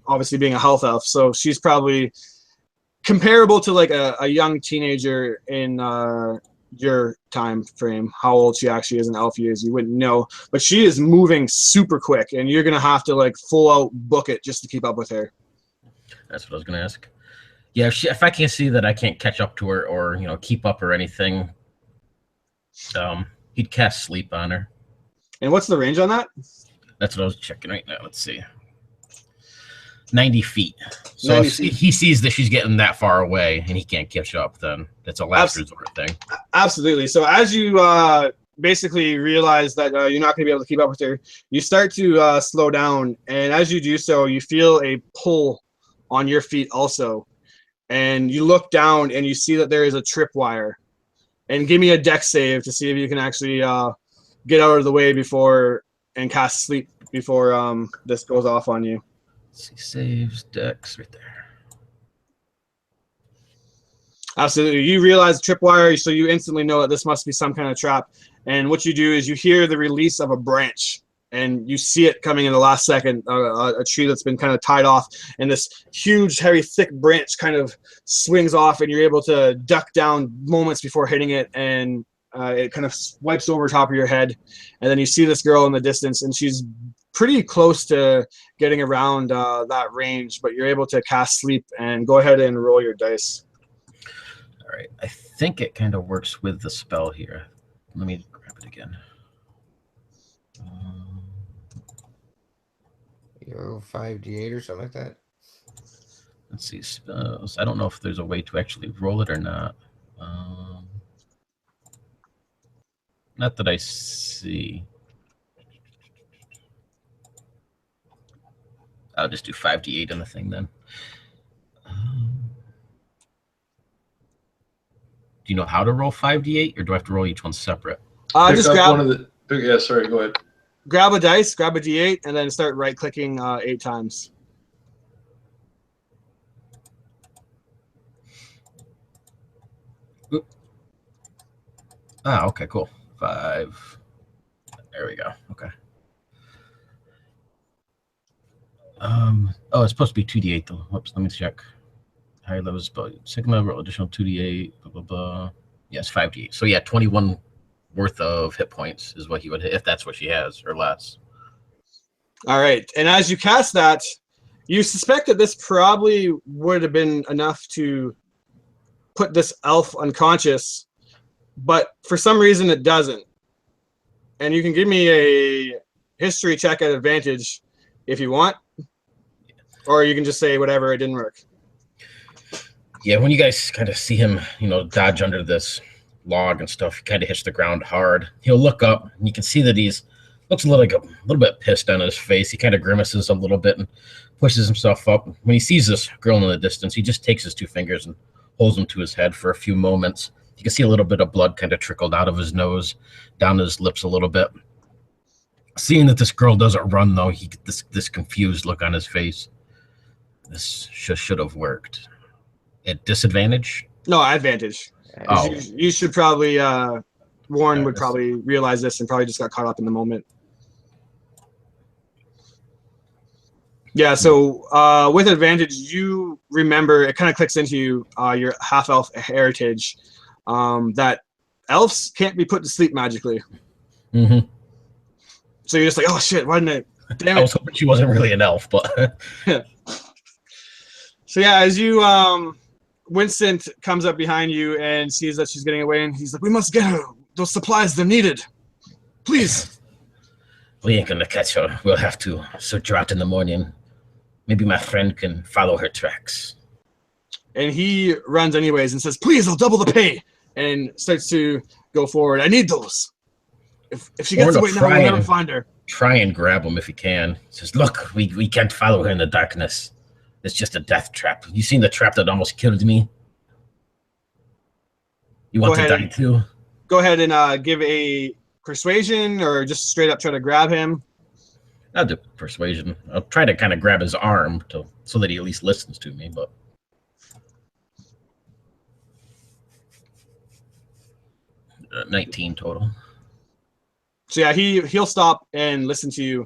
obviously being a health elf. So she's probably comparable to like a young teenager in your time frame. How old she actually is in elf years, you wouldn't know. But she is moving super quick, and you're going to have to like full out book it just to keep up with her. That's what I was going to ask. Yeah, if I can't see that I can't catch up to her or, keep up or anything, he'd cast sleep on her. And what's the range on that? That's what I was checking right now. Let's see. 90 feet. So 90 if feet. he sees that she's getting that far away and he can't catch up, then it's a last resort thing. Absolutely. So as you basically realize that you're not going to be able to keep up with her, you start to slow down. And as you do so, you feel a pull on your feet also. And you look down and you see that there is a tripwire. And give me a dex save to see if you can actually get out of the way and cast sleep before this goes off on you. Let's see, saves, dex right there. Absolutely. You realize tripwire, so you instantly know that this must be some kind of trap. And what you do is you hear the release of a branch, and you see it coming in the last second, a tree that's been kind of tied off, and this huge, heavy, thick branch kind of swings off, and you're able to duck down moments before hitting it, and it kind of wipes over top of your head. And then you see this girl in the distance, and she's pretty close to getting around that range, but you're able to cast sleep and go ahead and roll your dice. All right. I think it kind of works with the spell here. Let me grab it again. Yo, 5d8 or something like that. Let's see, spells. I don't know if there's a way to actually roll it or not. Not that I see. I'll just do 5d8 on the thing then. Do you know how to roll 5d8, or do I have to roll each one separate? Just grab one of the. Yeah, sorry. Go ahead. Grab a dice, grab a d8, and then start right-clicking 8 times. Oop. Ah, okay, cool. 5. There we go. Okay. Oh, it's supposed to be 2d8 though. Whoops, let me check. Higher level spell. Second level, roll additional 2d8. Blah blah blah. Yes, 5d8. So yeah, 21 worth of hit points is what he would hit if that's what she has or less. All right, and as you cast that, you suspect that this probably would have been enough to put this elf unconscious, but for some reason it doesn't. And you can give me a history check at advantage if you want, or you can just say whatever, it didn't work. Yeah, when you guys kind of see him, dodge under this log and stuff, he kind of hits the ground hard. He'll look up, and you can see that looks a little bit pissed on his face. He kind of grimaces a little bit and pushes himself up. When he sees this girl in the distance, he just takes his 2 fingers and holds them to his head for a few moments. You can see a little bit of blood kind of trickled out of his nose, down his lips a little bit. Seeing that this girl doesn't run, though, he gets this confused look on his face. This should have worked. At disadvantage? No, advantage. Oh. You should probably Warren would probably realize this and probably just got caught up in the moment. Yeah, so with advantage, you remember, it kind of clicks into you, your half-elf heritage, that elves can't be put to sleep magically. Mm-hmm. So you're just like, oh shit, why didn't I? Damn it. I was hoping she wasn't really an elf, but... So yeah, as you, Winston comes up behind you and sees that she's getting away, and he's like, we must get her those supplies, they're needed. Please. We ain't gonna catch her. We'll have to search her out in the morning. Maybe my friend can follow her tracks. And he runs anyways and says, please, I'll double the pay. And starts to go forward. I need those. If she gets away now, we'll never find her. Try and grab him if you can. Says, look, we can't follow her in the darkness. It's just a death trap. You seen the trap that almost killed me? You want to die too? Go ahead and give a persuasion or just straight up try to grab him. I'll do persuasion. I'll try to kind of grab his arm so that he at least listens to me, but 19 total. So yeah, he'll stop and listen to you.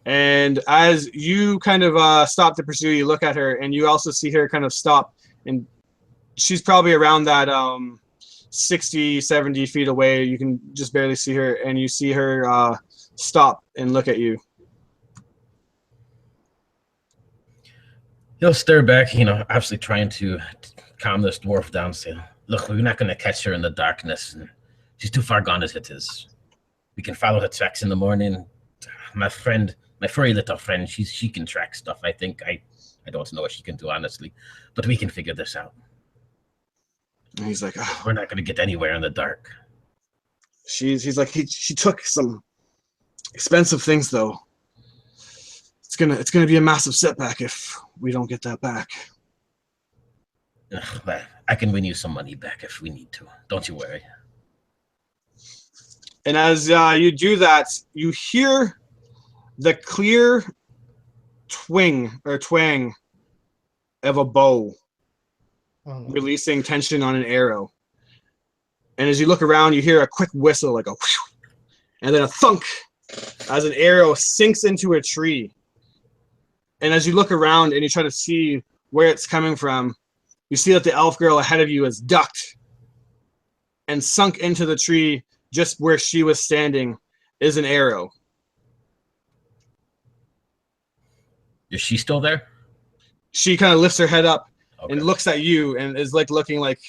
And as you kind of stop to pursue, you look at her and you also see her kind of stop, and she's probably around that 60, 70 feet away. You can just barely see her, and you see her stop and look at you. He'll stare back, obviously trying to calm this dwarf down, saying, look, we're not going to catch her in the darkness. And she's too far gone as it is. We can follow her tracks in the morning. My furry little friend, she can track stuff, I think. I don't know what she can do, honestly. But we can figure this out. And he's like, oh. We're not going to get anywhere in the dark. He's like, she took some expensive things, though. It's gonna be a massive setback if we don't get that back. Well, I can win you some money back if we need to. Don't you worry. And as you do that, you hear the clear twang of a bow releasing tension on an arrow. And as you look around, you hear a quick whistle, like a whew, and then a thunk as an arrow sinks into a tree. And as you look around and you try to see where it's coming from, you see that the elf girl ahead of you is ducked and sunk into the tree just where she was standing is an arrow. Is she still there? She kind of lifts her head up Okay. and looks at you and is like looking like,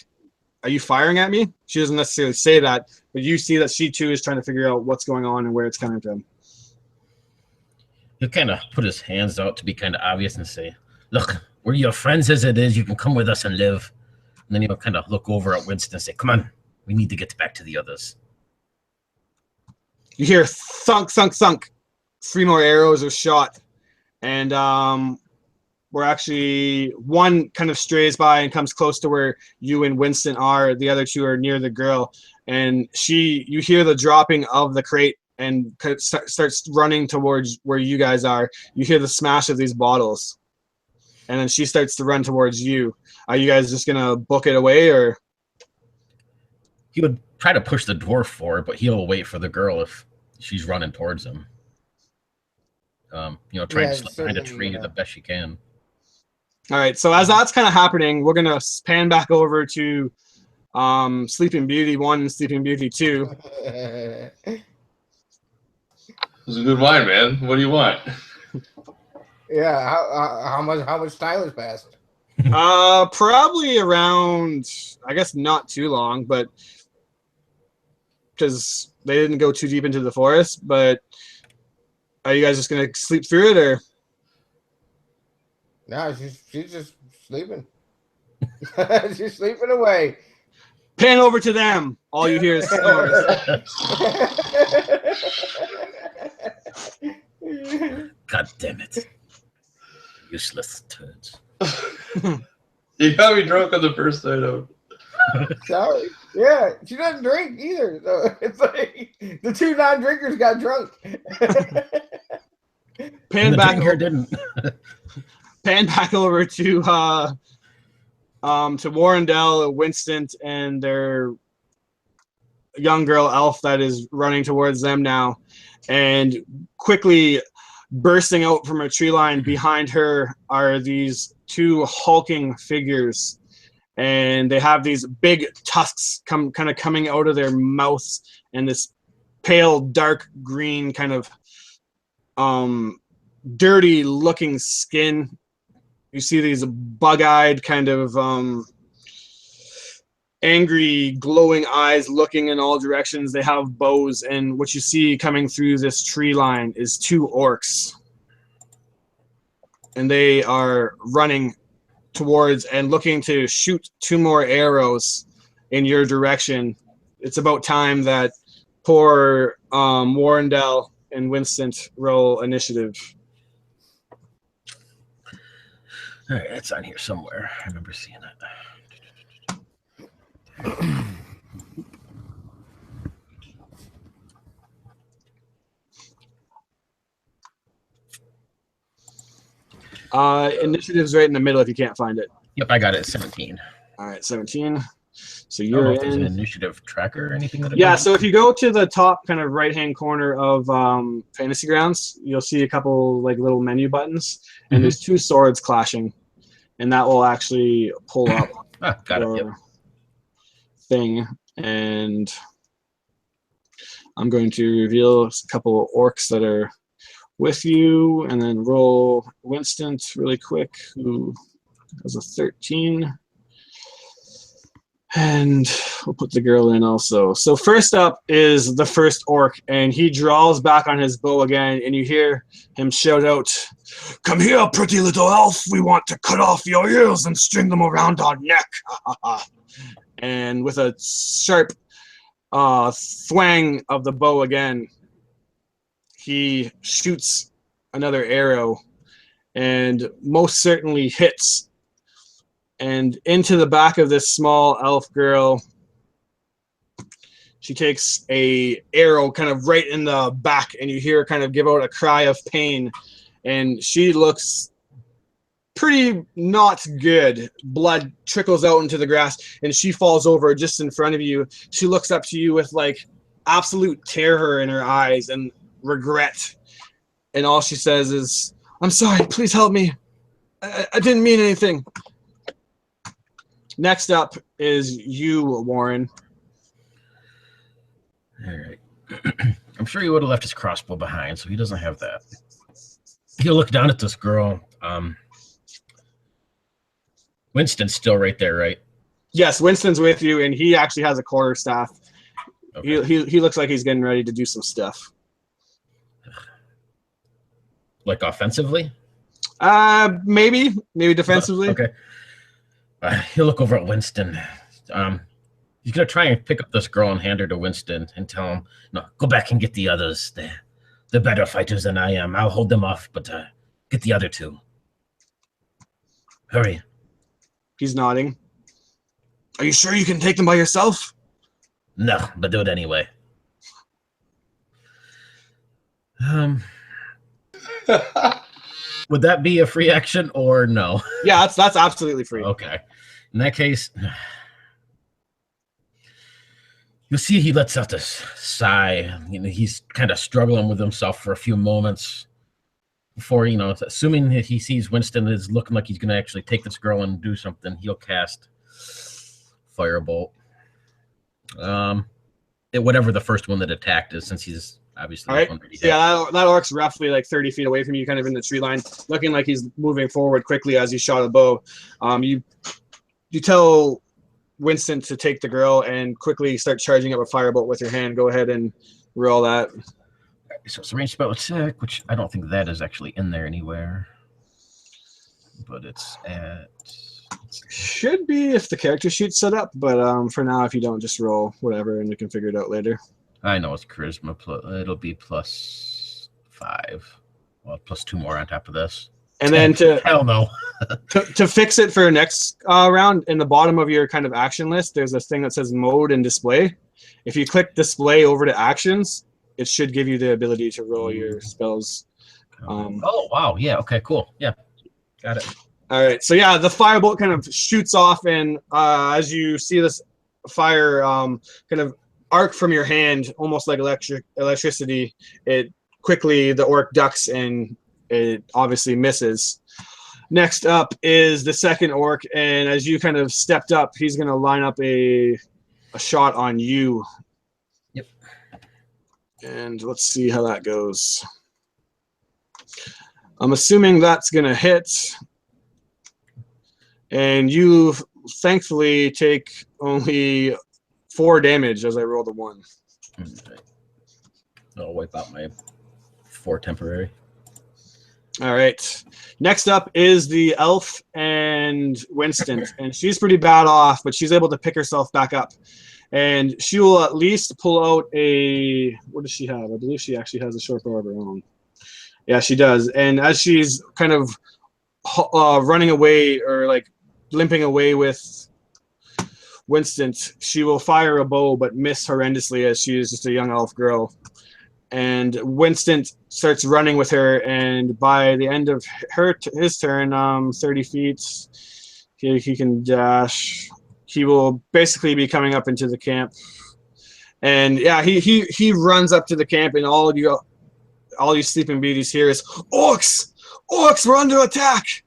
are you firing at me? She doesn't necessarily say that, but you see that she too is trying to figure out what's going on and where it's coming from. He'll kind of put his hands out to be kind of obvious and say, look, we're your friends as it is. You can come with us and live. And then he'll kind of look over at Winston and say, come on, we need to get back to the others. You hear thunk, thunk, thunk. 3 more arrows are shot. And we're actually, one kind of strays by and comes close to where you and Winston are. The other 2 are near the girl. And you hear the dropping of the crate and starts running towards where you guys are. You hear the smash of these bottles. And then she starts to run towards you. Are you guys just going to book it away, or? He would try to push the dwarf forward, but he'll wait for the girl if she's running towards him. Trying to slip behind a tree the best she can. All right, so as that's kind of happening, we're going to pan back over to Sleeping Beauty 1 and Sleeping Beauty 2. It was a good wine, man. What do you want? Yeah, how much time has passed? Probably around, I guess not too long, but because they didn't go too deep into the forest. But are you guys just gonna sleep through it, or? No, she's just sleeping. She's sleeping away. Pan over to them. All you hear is snores. God damn it. Useless turds. You got me drunk on the first night out. Sorry. Yeah, she doesn't drink either. So it's like the 2 non-drinkers got drunk. Pan back over. Didn't. Pan back over to Warrendell, Winston, and young girl elf that is running towards them now, and quickly bursting out from a tree line behind her are these two hulking figures, and they have these big tusks kind of coming out of their mouths, and this pale dark green kind of dirty looking skin. You see these bug-eyed kind of angry glowing eyes looking in all directions. They have bows, and what you see coming through this tree line is two orcs, and they are running towards and looking to shoot two more arrows in your direction. It's about time that poor Warrendale and Winston roll initiative. All right, it's on here somewhere. I remember seeing it. Initiative's right in the middle if you can't find it. Yep, I got it. 17. All right, 17. So I don't you're know if there's an in. initiative tracker or anything that. Yeah, so if you go to the top kind of right-hand corner of Fantasy Grounds, you'll see a couple like little menu buttons, and there's two swords clashing, and that will actually pull up got it. Yep. Thing. And I'm going to reveal a couple orcs that are with you, and then roll Winston really quick, who has a 13. And we'll put the girl in also. So first up is the first orc, and he draws back on his bow again, and you hear him shout out, "Come here, pretty little elf. We want to cut off your ears and string them around our neck." And with a sharp thwang of the bow again, he shoots another arrow and most certainly hits. And into the back of this small elf girl, she takes a arrow kind of right in the back, and you hear her kind of give out a cry of pain. And she looks pretty not good. Blood trickles out into the grass, and she falls over just in front of you. She looks up to you with like absolute terror in her eyes and regret. And all she says is, "I'm sorry, please help me. I didn't mean anything." Next up is you, Warren. All right. I'm sure he would have left his crossbow behind, so he doesn't have that. He'll look down at this girl. Winston's still right there, right? Yes, Winston's with you, and he actually has a quarterstaff. Okay. He looks like he's getting ready to do some stuff. Like offensively? Maybe defensively. Okay. He'll look over at Winston. He's gonna try and pick up this girl and hand her to Winston and tell him, "No, go back and get the others. They're better fighters than I am. I'll hold them off, but get the other two. Hurry." He's nodding. Are you sure you can take them by yourself? No, but do it anyway. Would that be a free action or no? Yeah, that's absolutely free. Okay. In that case, you'll see he lets out this sigh. You know, he's kind of struggling with himself for a few moments before, assuming that he sees Winston is looking like he's going to actually take this girl and do something, he'll cast Firebolt. Whatever the first one that attacked is, since he's obviously. All right. Yeah, that orc's roughly like 30 feet away from you, kind of in the tree line, looking like he's moving forward quickly as he shot a bow. You tell Winston to take the girl and quickly start charging up a firebolt with your hand. Go ahead and roll that. So it's a ranged spell attack, which I don't think that is actually in there anywhere. But it's at... Should be if the character sheet's set up, but for now, if you don't, just roll whatever and we can figure it out later. I know it's charisma. It'll be +5. Well, +2 more on top of this. And then hell no. to fix it for next round, in the bottom of your kind of action list, there's this thing that says mode and display. If you click display over to actions, it should give you the ability to roll your spells. Oh, wow. Yeah. Okay, cool. Yeah. Got it. All right. So, yeah, the firebolt kind of shoots off, and as you see this fire kind of arc from your hand, almost like electricity. The orc ducks and it obviously misses. Next up is the second orc, and as you kind of stepped up, he's going to line up a shot on you. Yep. And let's see how that goes. I'm assuming that's going to hit. And you thankfully take only 4 damage as I rolled a 1. I'll wipe out my 4 temporary. All right. Next up is the elf and Winston, and she's pretty bad off, but she's able to pick herself back up. And she will at least pull out a, what does she have? I believe she actually has a short bow of her own. Yeah, she does. And as she's kind of running away or like limping away with Winston, she will fire a bow but miss horrendously as she is just a young elf girl. And Winston starts running with her, and by the end of his turn, 30 feet, he can dash. He will basically be coming up into the camp. And yeah, he runs up to the camp, and all you sleeping beauties hear is, "Orcs! Orcs, we're under attack!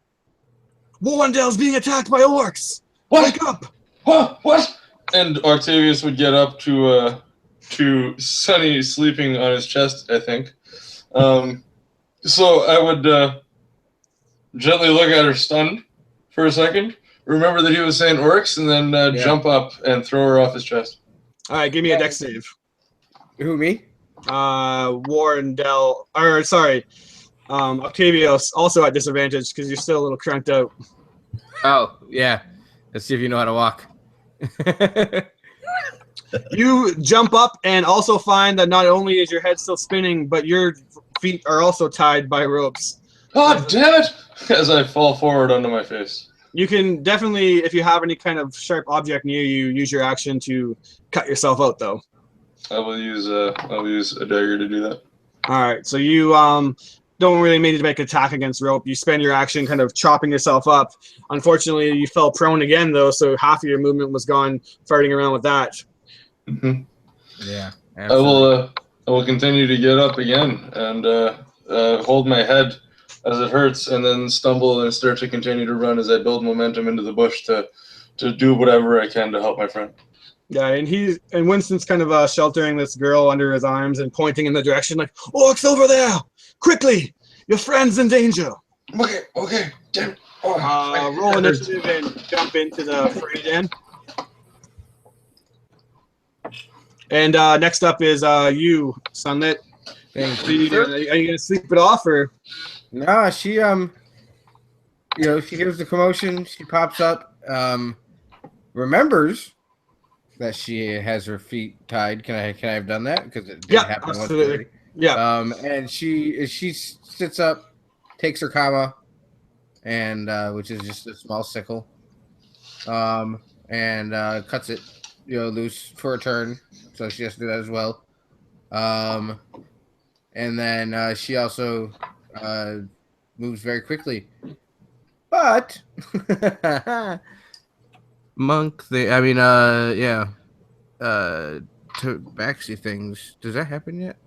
Warrendel's being attacked by orcs! What? Wake up!" What? And Octavius would get up to Sonny sleeping on his chest, I think. So I would gently look at her stunned for a second, remember that he was saying orcs, and then jump up and throw her off his chest. All right, give me a dex save. Who, me? Warrendel, or sorry, Octavius, also at disadvantage because you're still a little cranked out. Oh, yeah. Let's see if you know how to walk. You jump up and also find that not only is your head still spinning, but your feet are also tied by ropes. God damn it! As I fall forward onto my face. You can definitely, if you have any kind of sharp object near you, use your action to cut yourself out, though. I will use a dagger to do that. All right, so you don't really need to make an attack against rope. You spend your action kind of chopping yourself up. Unfortunately, you fell prone again, though, so half of your movement was gone farting around with that. Mm-hmm. Yeah. I will continue to get up again and hold my head as it hurts, and then stumble and start to continue to run as I build momentum into the bush to do whatever I can to help my friend. Yeah, and Winston's kind of sheltering this girl under his arms and pointing in the direction like, "Orcs over there! Quickly! Your friend's in danger!" Okay. Damn. Roll initiative and jump into the fray den. And next up is you, Sunlit. Thank Are you gonna sleep it off, or? No, she she hears the commotion. She pops up, remembers that she has her feet tied. Can I have done that? Because it did happen once already. Yeah. And she sits up, takes her kama, and which is just a small sickle, and cuts it, loose for a turn. So she has to do that as well. And then she also moves very quickly. But tabaxi things. Does that happen yet?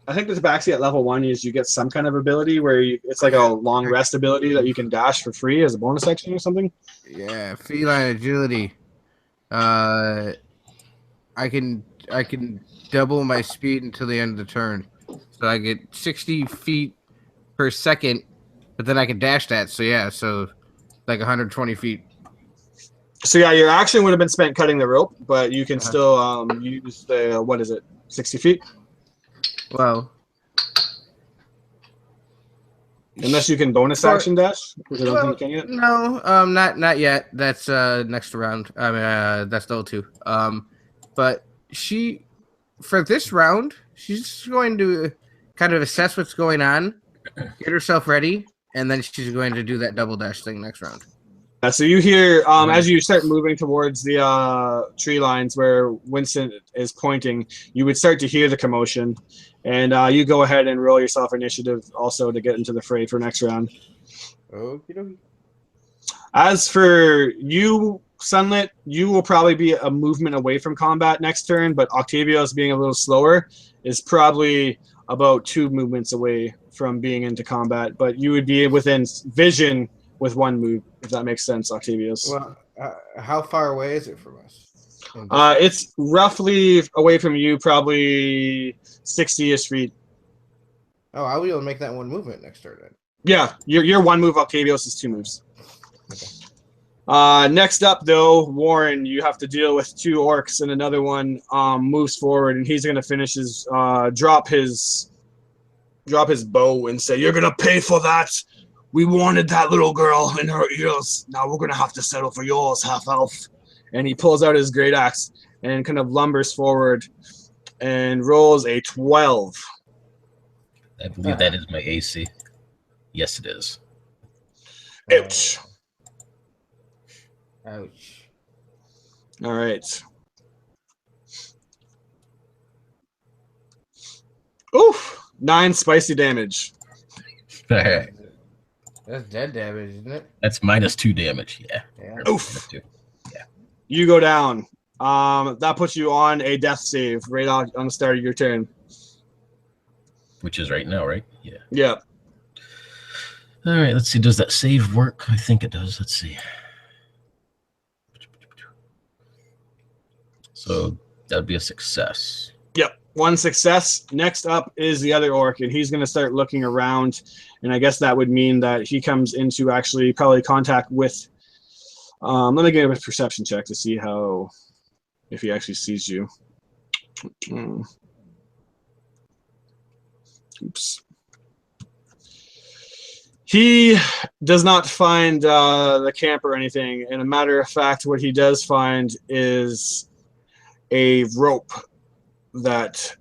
I think the tabaxi at level 1 is you get some kind of ability where it's like a long rest ability that you can dash for free as a bonus action or something. Yeah, feline agility. I can double my speed until the end of the turn, so I get 60 feet per second, but then I can dash that. So like 120 feet. So yeah, your action would have been spent cutting the rope, but you can still use the 60 feet? Well, unless you can bonus action dash, which I don't think you can yet. No, not yet. That's next round. I mean, that's level 2. But for this round, she's going to kind of assess what's going on, get herself ready, and then she's going to do that double dash thing next round. So you hear, as you start moving towards the tree lines where Winston is pointing, you would start to hear the commotion, and you go ahead and roll yourself initiative also to get into the fray for next round. Okie dokie. As for you, Sunlit, you will probably be a movement away from combat next turn, but Octavios being a little slower is probably about 2 movements away from being into combat, but you would be within vision with 1 move, if that makes sense, Octavios. Well, how far away is it from us? It's roughly away from you, probably 60-ish feet. Oh, I'll be able to make that 1 movement next turn then. Yeah, your 1 move, Octavios is 2 moves. Okay. Next up, though, Warren, you have to deal with 2 orcs, and another one moves forward, and he's going to finish his drop his bow and say, "You're going to pay for that. We wanted that little girl in her ears. Now we're going to have to settle for yours, half-elf." And he pulls out his great axe and kind of lumbers forward and rolls a 12. I believe that is my AC. Yes, it is. Ouch. Ouch. All right. Oof. 9 spicy damage. All right. That's dead damage, isn't it? That's -2 damage. Yeah. Oof. You go down. That puts you on a death save right on the start of your turn. Which is right now, right? Yeah. Yeah. All right, let's see. Does that save work? I think it does. Let's see. So that'd be a success. Yep. 1 success. Next up is the other orc, and he's going to start looking around. And I guess that would mean that he comes into actually probably contact with. Let me get a perception check to see if he actually sees you. Oops. He does not find the camp or anything. And a matter of fact, what he does find is a rope that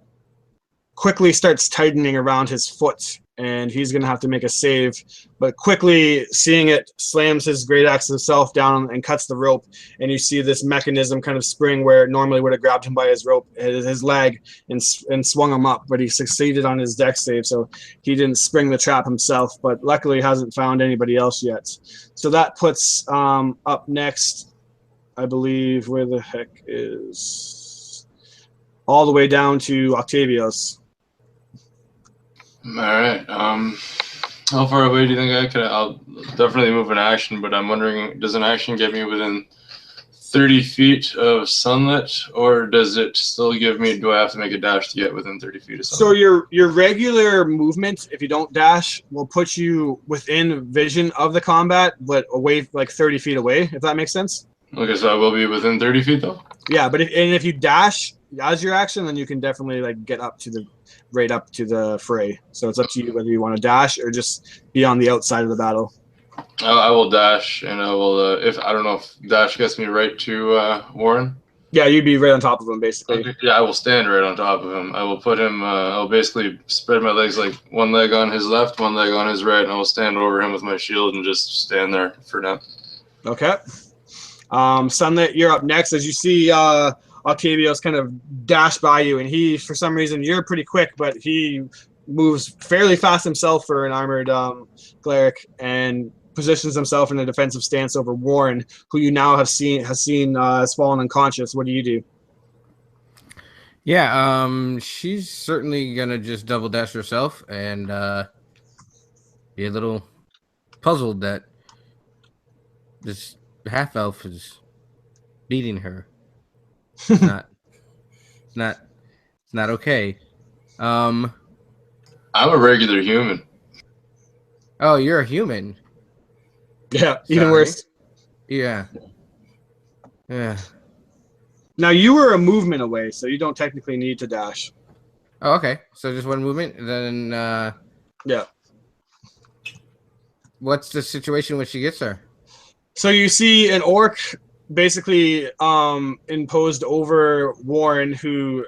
quickly starts tightening around his foot. And he's going to have to make a save. But quickly, seeing it, slams his great axe himself down and cuts the rope. And you see this mechanism kind of spring where it normally would have grabbed him by his rope, his leg, and swung him up. But he succeeded on his dex save, so he didn't spring the trap himself. But luckily, hasn't found anybody else yet. So that puts up next, I believe, where the heck is... all the way down to Octavios. All right. How far away do you think I could? I'll definitely move an action, but I'm wondering, does an action get me within 30 feet of sunlit, or does it still give me? Do I have to make a dash to get within 30 feet of sunlit? So your regular movement, if you don't dash, will put you within vision of the combat, but away like 30 feet away. If that makes sense. Okay, so I will be within 30 feet though. Yeah, but if you dash as your action, then you can definitely like get up to the right up to the fray. So it's up to you whether you want to dash or just be on the outside of the battle. I will dash, and I will. If I don't know if dash gets me right to Warren. Yeah, you'd be right on top of him, basically. Okay, yeah, I will stand right on top of him. I will put him. I'll basically spread my legs, like 1 leg on his left, 1 leg on his right, and I will stand over him with my shield and just stand there for now. Okay. Sunlit, you're up next. As you see Octavios kind of dash by you, and he, for some reason, you're pretty quick, but he moves fairly fast himself for an armored cleric and positions himself in a defensive stance over Warren, who you now has seen has fallen unconscious. What do you do? Yeah, she's certainly gonna just double dash herself and be a little puzzled that this half elf is beating her. It's not okay. I'm a regular human. Oh, you're a human. Yeah, even Sorry. worse. Yeah. Now you were a movement away, so you don't technically need to dash. Oh, okay. So just 1 movement, then Yeah. what's the situation when she gets there? So you see an orc basically imposed over Warren, who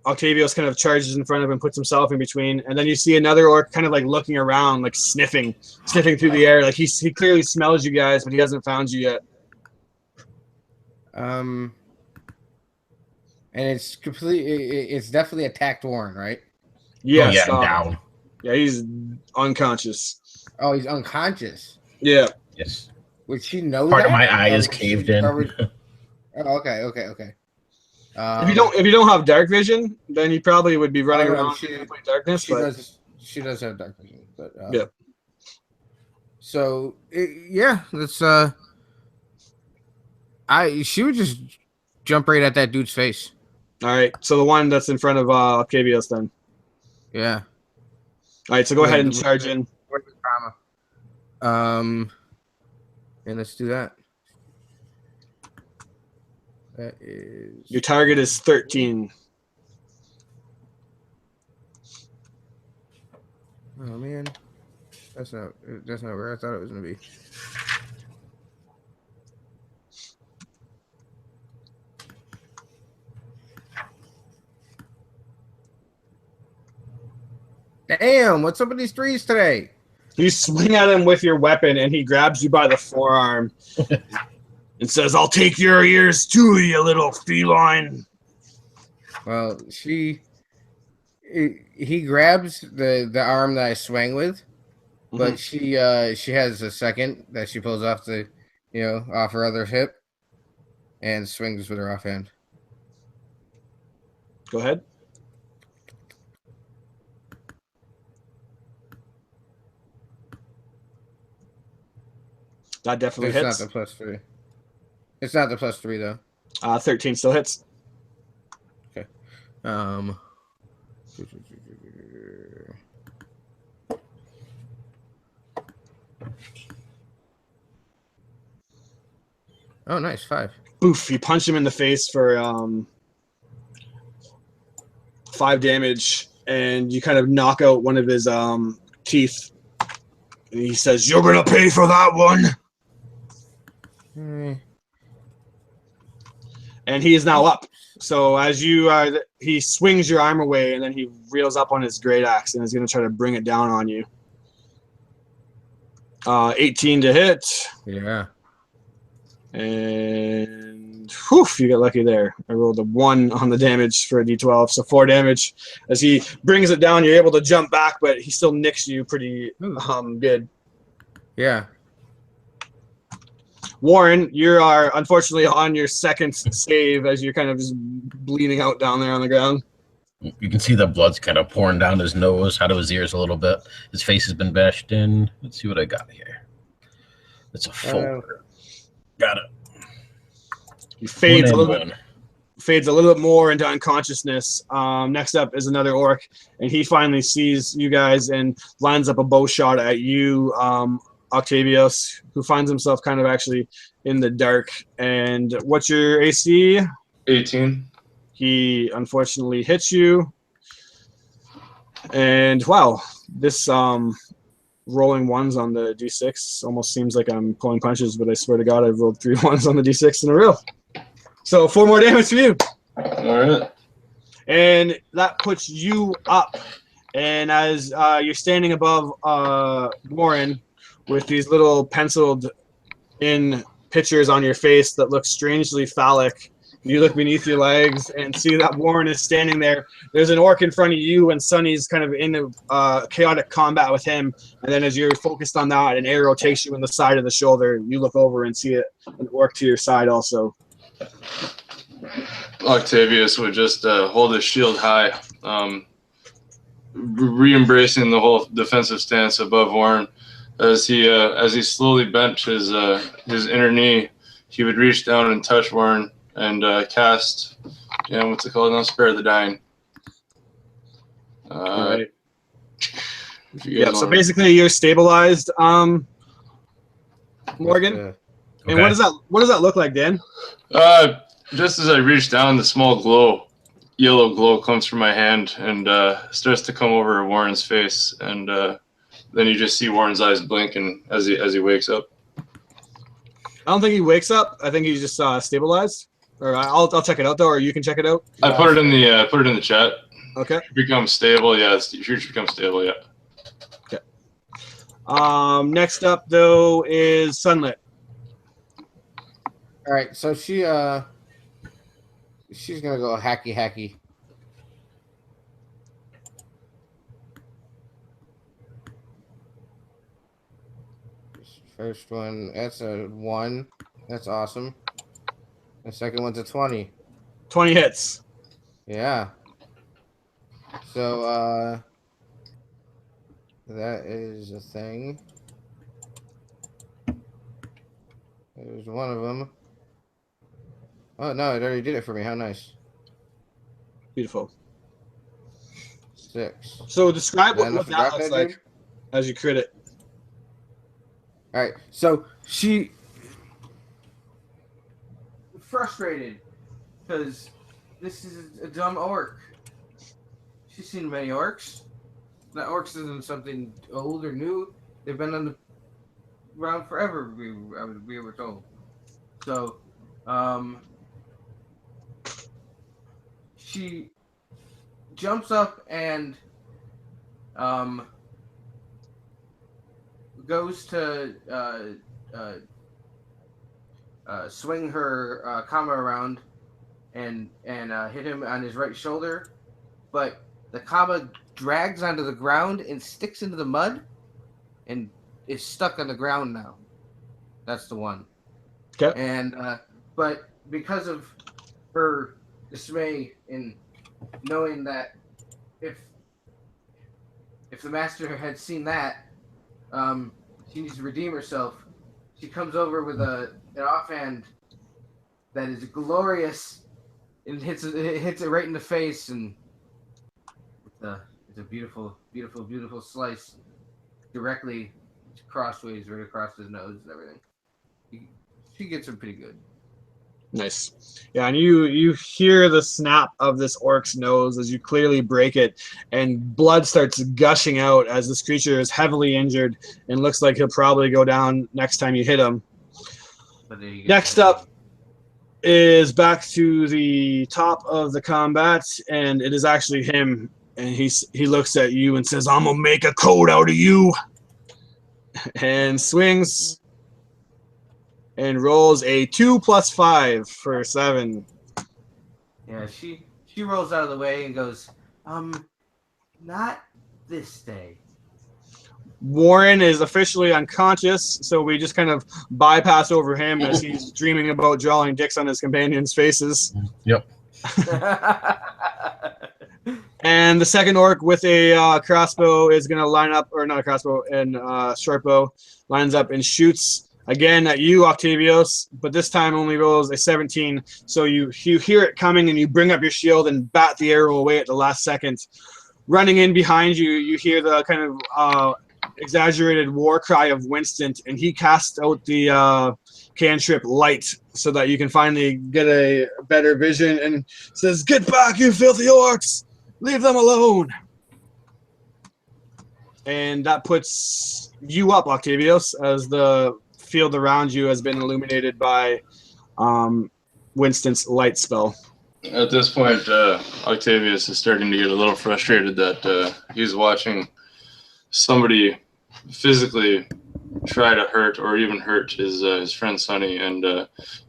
Octavios kind of charges in front of and puts himself in between, and then you see another orc kind of like looking around, like sniffing through the air, like he clearly smells you guys, but he hasn't found you yet. And it's it's definitely attacked Warren, right? Yes. Oh, yeah, down. Yeah, he's unconscious. Oh, he's unconscious. Yeah. Yes. Would she know Part that? of my eye Or is would caved she- in. or would- Oh, okay. If you don't have dark vision, then you probably would be running no, around she- in complete darkness. she But does. She does have dark vision, but Yeah. So That's she would just jump right at that dude's face. all right, so the one that's in front of Octavius then. Yeah. All right, so go With- ahead and with charge the- in. with the trauma. And let's do that. That is Your target is 13. oh man. That's not where I thought it was gonna be. Damn, what's up with these threes today? You swing at him with your weapon, and he grabs you by the forearm and says, "I'll take your ears too, you little feline." Well, he grabs the arm that I swang with, but she has a second that she pulls off off her other hip and swings with her offhand. Go ahead. That definitely It's hits. not the +3. It's not the +3 though. 13 still hits. Um. Oh, nice 5. Boof! You punch him in the face for 5 damage, and you kind of knock out one of his teeth. And he says, "You're gonna pay for that one." And he is now up. So as you, he swings your arm away, and then he reels up on his great axe and is going to try to bring it down on you. 18 to hit, Yeah. and whew, you got lucky there. I rolled a 1 on the damage for a d12, so 4 damage. As he brings it down, you're able to jump back, but he still nicks you pretty good. Yeah. Warren, you are unfortunately on your second save as you're kind of just bleeding out down there on the ground. You can see the blood's kind of pouring down his nose, out of his ears a little bit. His face has been bashed in. Let's see what I got here. It's a 4. Got it. He fades a One little and bit. Fades a little bit more into unconsciousness. Next up is another orc, and he finally sees you guys and lines up a bow shot at you, Octavius, who finds himself kind of actually in the dark. And what's your AC? 18. He unfortunately hits you. And wow, this rolling ones on the d6 almost seems like I'm pulling punches, but I swear to God, I've rolled 3 ones on the d6 in a row. So 4 more damage for you. All right. And that puts you up. And as you're standing above Warren with these little penciled in pictures on your face that look strangely phallic, you look beneath your legs and see that Warren is standing there. There's an orc in front of you, and Sonny's kind of in a chaotic combat with him. And then as you're focused on that, an arrow takes you in the side of the shoulder. You look over and see an orc to your side also. Octavius would just hold his shield high, re-embracing the whole defensive stance above Warren. As he slowly bent his inner knee, he would reach down and touch Warren and cast, what's it called now? Spare the Dying. Right. Yeah. So basically, you're stabilized, Morgan. Okay. And what does that look like, Dan? Just as I reach down, the small yellow glow comes from my hand and starts to come over Warren's face, and then you just see Warren's eyes blinking as he wakes up. I don't think he wakes up. I think he's just stabilized. Or I'll check it out though, or you can check it out. I put it in the chat. Okay. Become stable. Yeah, your future becomes stable. Yeah. Okay. Next up though is Sunlit. All right, so she's gonna go hacky. First one, that's a 1. That's awesome. The second one's a 20. 20 hits. Yeah. So, that is a thing. There's one of them. Oh, no, it already did it for me. How nice. Beautiful. 6. So describe Is that what enough to that drop looks that, like dude? as you crit it. All right. So she frustrated because this is a dumb orc. She's seen many orcs. That orcs isn't something old or new. They've been on the ground forever. We were told. So, she jumps up and goes to swing her kama around and hit him on his right shoulder, but the kama drags onto the ground and sticks into the mud and is stuck on the ground now. That's the one. Okay. And but because of her dismay in knowing that if the master had seen that, she needs to redeem herself. She comes over with an offhand that is glorious and hits it right in the face, and it's a beautiful, beautiful, beautiful slice directly crossways right across his nose and everything. She gets him pretty good. Nice. Yeah, and you hear the snap of this orc's nose as you clearly break it, and blood starts gushing out as this creature is heavily injured and looks like he'll probably go down next time you hit him. Next up is back to the top of the combat, and it is actually him, and he looks at you and says, "I'm gonna make a code out of you," and swings and rolls a 2 + 5 for 7. Yeah, she rolls out of the way and goes, not this day. Warren is officially unconscious, so we just kind of bypass over him as he's dreaming about drawing dicks on his companions' faces. Yep. And the second orc with a crossbow is going to line up, or not a crossbow, and short bow, lines up and shoots again at you, Octavios, but this time only rolls a 17. So you hear it coming and you bring up your shield and bat the arrow away at the last second. Running in behind you, you hear the kind of exaggerated war cry of Winston, and he casts out the cantrip light so that you can finally get a better vision, and says, "Get back, you filthy orcs! Leave them alone!" And that puts you up, Octavios, as the field around you has been illuminated by Winston's light spell. At this point, Octavius is starting to get a little frustrated that he's watching somebody physically try to hurt or even hurt his friend Sonny, and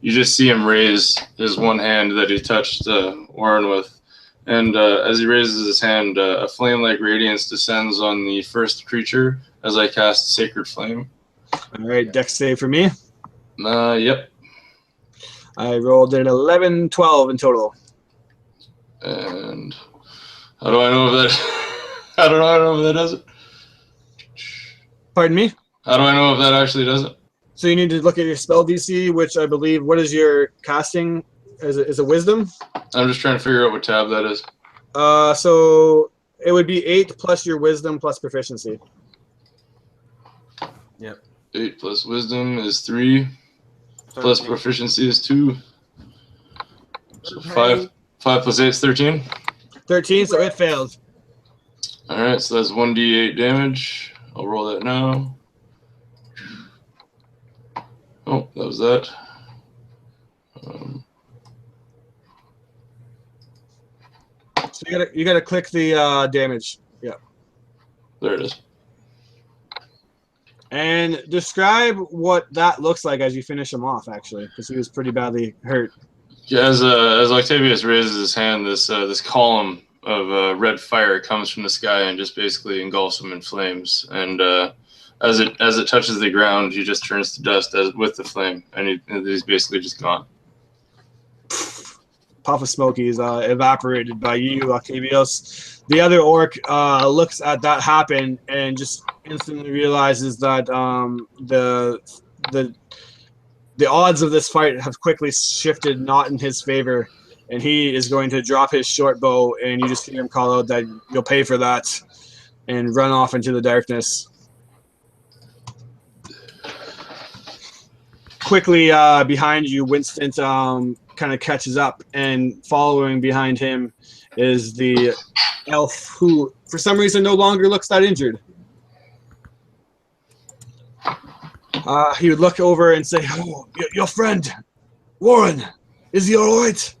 you just see him raise his one hand that he touched Warren with, and as he raises his hand, a flame-like radiance descends on the first creature as I cast Sacred Flame. All right, dex save for me. Yep. I rolled an 11, 12 in total. And how do I know if that? How do I know if that does it? Pardon me? How do I know if that actually does it? So you need to look at your spell DC, which I believe, what is your casting? Is it wisdom? I'm just trying to figure out what tab that is. So it would be 8 plus your wisdom plus proficiency. Yep. 8 plus wisdom is 3. Plus proficiency is 2. So 5 plus 8 is 13. 13, so it failed. Alright, so that's 1d8 damage. I'll roll that now. Oh, that was that. So you gotta click the damage. Yeah. There it is. And describe what that looks like as you finish him off, actually, because he was pretty badly hurt. Yeah, as Octavius raises his hand, this column of red fire comes from the sky and just basically engulfs him in flames. And as it touches the ground, he just turns to dust with the flame, and he's basically just gone. Puff of smoke is evaporated by you, Octavius. The other orc looks at that happen and just instantly realizes that the odds of this fight have quickly shifted not in his favor, and he is going to drop his short bow, and you just hear him call out that you'll pay for that, and run off into the darkness. Quickly behind you, Winston kind of catches up, and following behind him is the elf who, for some reason, no longer looks that injured. He would look over and say, "Oh, your friend, Warren, is he all right?"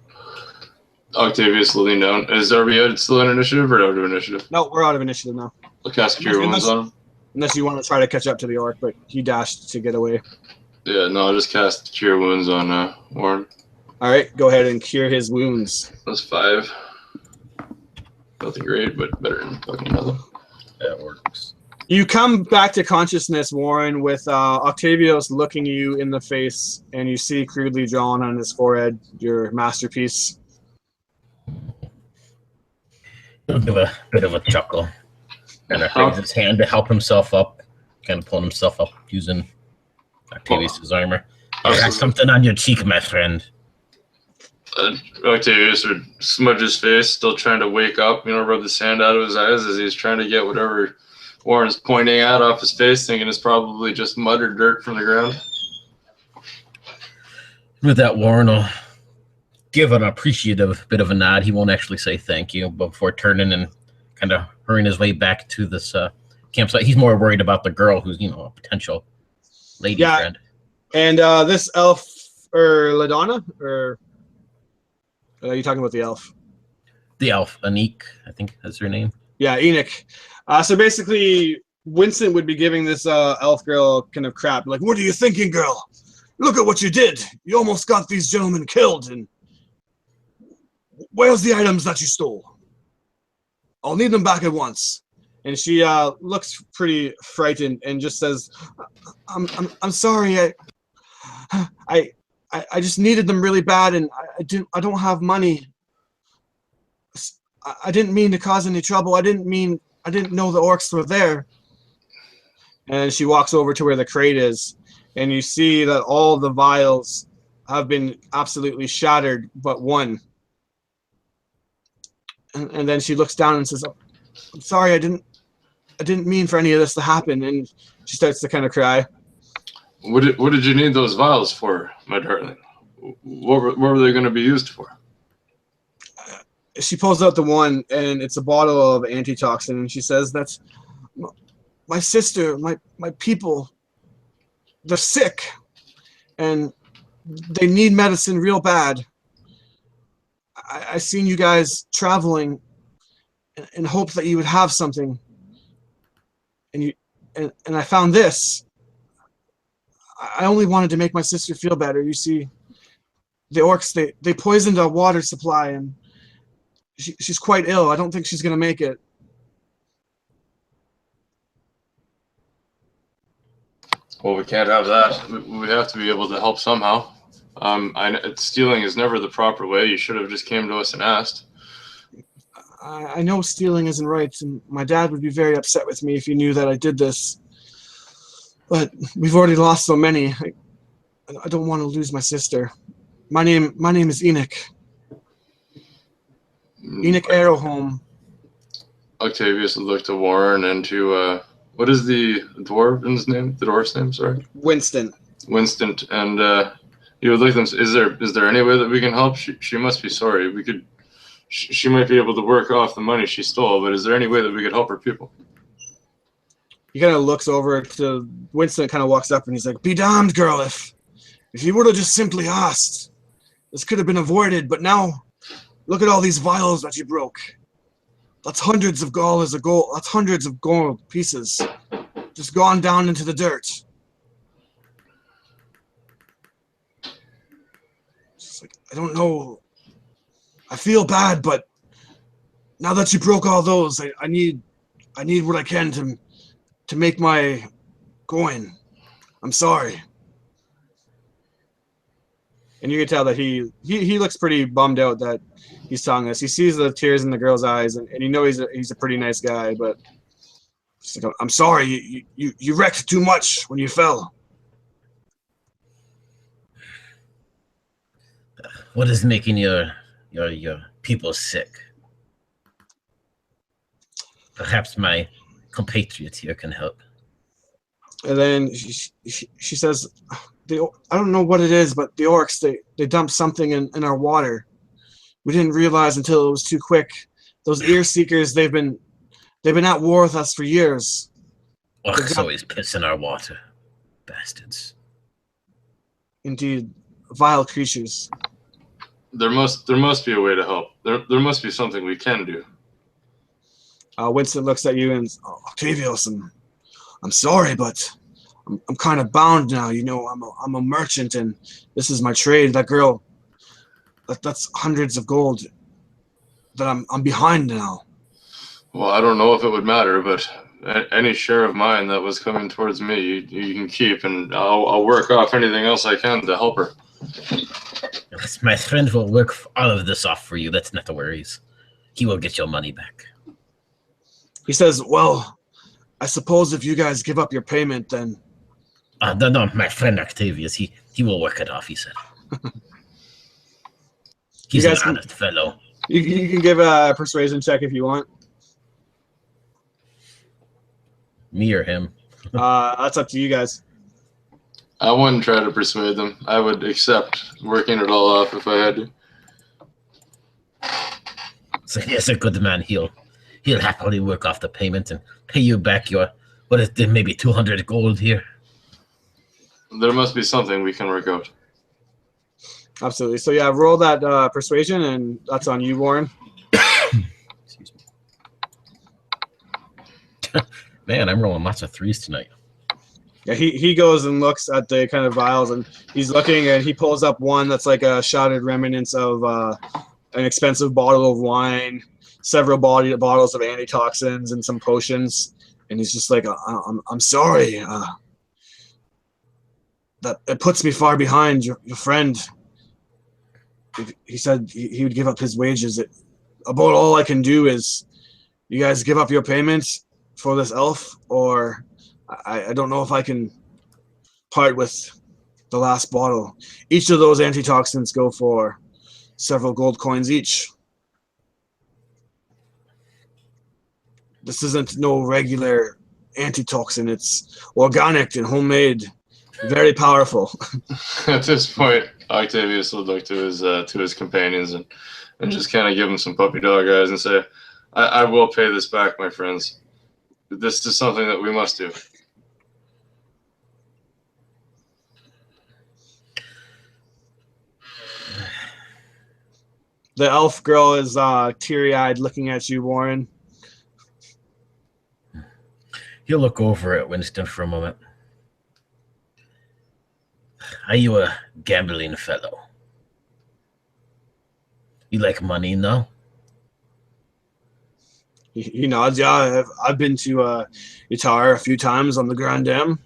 Octavius leaned down. Are we still in initiative or out of initiative? No, we're out of initiative now. I'll cast Cure Wounds on him. Unless you want to try to catch up to the orc, but he dashed to get away. Yeah, no, I'll just cast Cure Wounds on Warren. All right, go ahead and cure his wounds. That's 5. Nothing great, but better than fucking nothing. That works. You come back to consciousness, Warren, with Octavius looking you in the face, and you see crudely drawn on his forehead your masterpiece. He'll give a bit of a chuckle. Kind of raises his hand to help himself up. Kind of pulling himself up using Octavius' armor. You got something on your cheek, my friend. Octavius would smudge his face, still trying to wake up, rub the sand out of his eyes as he's trying to get whatever Warren's pointing at off his face, thinking it's probably just mud or dirt from the ground. With that, Warren will give an appreciative bit of a nod. He won't actually say thank you before turning and kind of hurrying his way back to this campsite. He's more worried about the girl who's, a potential lady friend. And this elf, or LaDonna, or are you talking about the elf? The elf, Anik, I think that's her name. Yeah, Enoch. So basically, Winston would be giving this elf girl kind of crap. Like, what are you thinking, girl? Look at what you did. You almost got these gentlemen killed. And where's the items that you stole? I'll need them back at once. And she looks pretty frightened and just says, I'm sorry. I just needed them really bad, and I don't have money. I didn't mean to cause any trouble. I didn't know the orcs were there. And she walks over to where the crate is, and you see that all the vials have been absolutely shattered but one. And then she looks down and says, I'm sorry, I didn't mean for any of this to happen. And she starts to kind of cry. What did you need those vials for, my darling? What were they going to be used for? She pulls out the one, and it's a bottle of antitoxin, and she says, "That's my sister, my people. They're sick, and they need medicine real bad. I seen you guys traveling in hope that you would have something, and I found this. I only wanted to make my sister feel better. You see, the orcs, they poisoned our water supply, and she's quite ill. I don't think she's going to make it." Well, we can't have that. We have to be able to help somehow. Stealing is never the proper way. You should have just came to us and asked. I know stealing isn't right, and my dad would be very upset with me if he knew that I did this. But we've already lost so many. I don't want to lose my sister. My name is Enoch. Enoch Arrowhome. Octavius would look to Warren and to what is the dwarf's name? The dwarf's name, sorry. Winston. Winston, and you would look at them. Is there any way that we can help? She must be sorry. We could. She might be able to work off the money she stole, but is there any way that we could help her people? He kind of looks over to Winston, kind of walks up, and he's like, "Be damned, girl, if you would have just simply asked, this could have been avoided. But now, look at all these vials that you broke. That's hundreds of dollars of gold. That's hundreds of gold pieces, just gone down into the dirt." Just like, I don't know. I feel bad, but now that you broke all those, I need what I can to make my going. I'm sorry. And you can tell that he looks pretty bummed out that he's telling us. He sees the tears in the girl's eyes, and you know he's a pretty nice guy, but he's like, I'm sorry, you wrecked too much when you fell. What is making your people sick? Perhaps my compatriot here can help. And then she says, I don't know what it is, but the orcs, they dumped something in our water. We didn't realize until it was too quick. Those ear seekers, they've been at war with us for years. Orcs always piss in our water. Bastards. Indeed, vile creatures. There must be a way to help. There must be something we can do. Winston looks at you and Octavius, I'm sorry, but I'm kind of bound now. You know, I'm a merchant, and this is my trade. That girl, that's hundreds of gold that I'm behind now. Well, I don't know if it would matter, but any share of mine that was coming towards me, you can keep, and I'll work off anything else I can to help her. Yes, my friend will work all of this off for you. That's not the worries. He will get your money back. He says, well, I suppose if you guys give up your payment, then... No, my friend Octavius, he will work it off, he said. He's an honest fellow. You can give a persuasion check if you want. Me or him? That's up to you guys. I wouldn't try to persuade them. I would accept working it all off if I had to. So he's a good man. He'll happily work off the payment and pay you back your, what is there, maybe 200 gold here? There must be something we can work out. Absolutely. So yeah, roll that persuasion, and that's on you, Warren. Excuse me. Man, I'm rolling lots of threes tonight. Yeah, he goes and looks at the kind of vials, and he's looking, and he pulls up one that's like a shattered remnants of an expensive bottle of wine, several bottles of antitoxins, and some potions. And he's just like, I'm sorry. That it puts me far behind your friend. He said he would give up his wages. About all I can do is you guys give up your payment for this elf, or I don't know if I can part with the last bottle. Each of those antitoxins go for several gold coins each. This isn't no regular antitoxin. It's organic and homemade. Very powerful. At this point, Octavius will look to his companions and just kind of give them some puppy dog eyes and say, I will pay this back, my friends. This is something that we must do. The elf girl is teary-eyed looking at you, Warren. He'll look over at Winston for a moment. Are you a gambling fellow? You like money, no? He nods. Yeah, I've been to Itar a few times on the Grand Dam.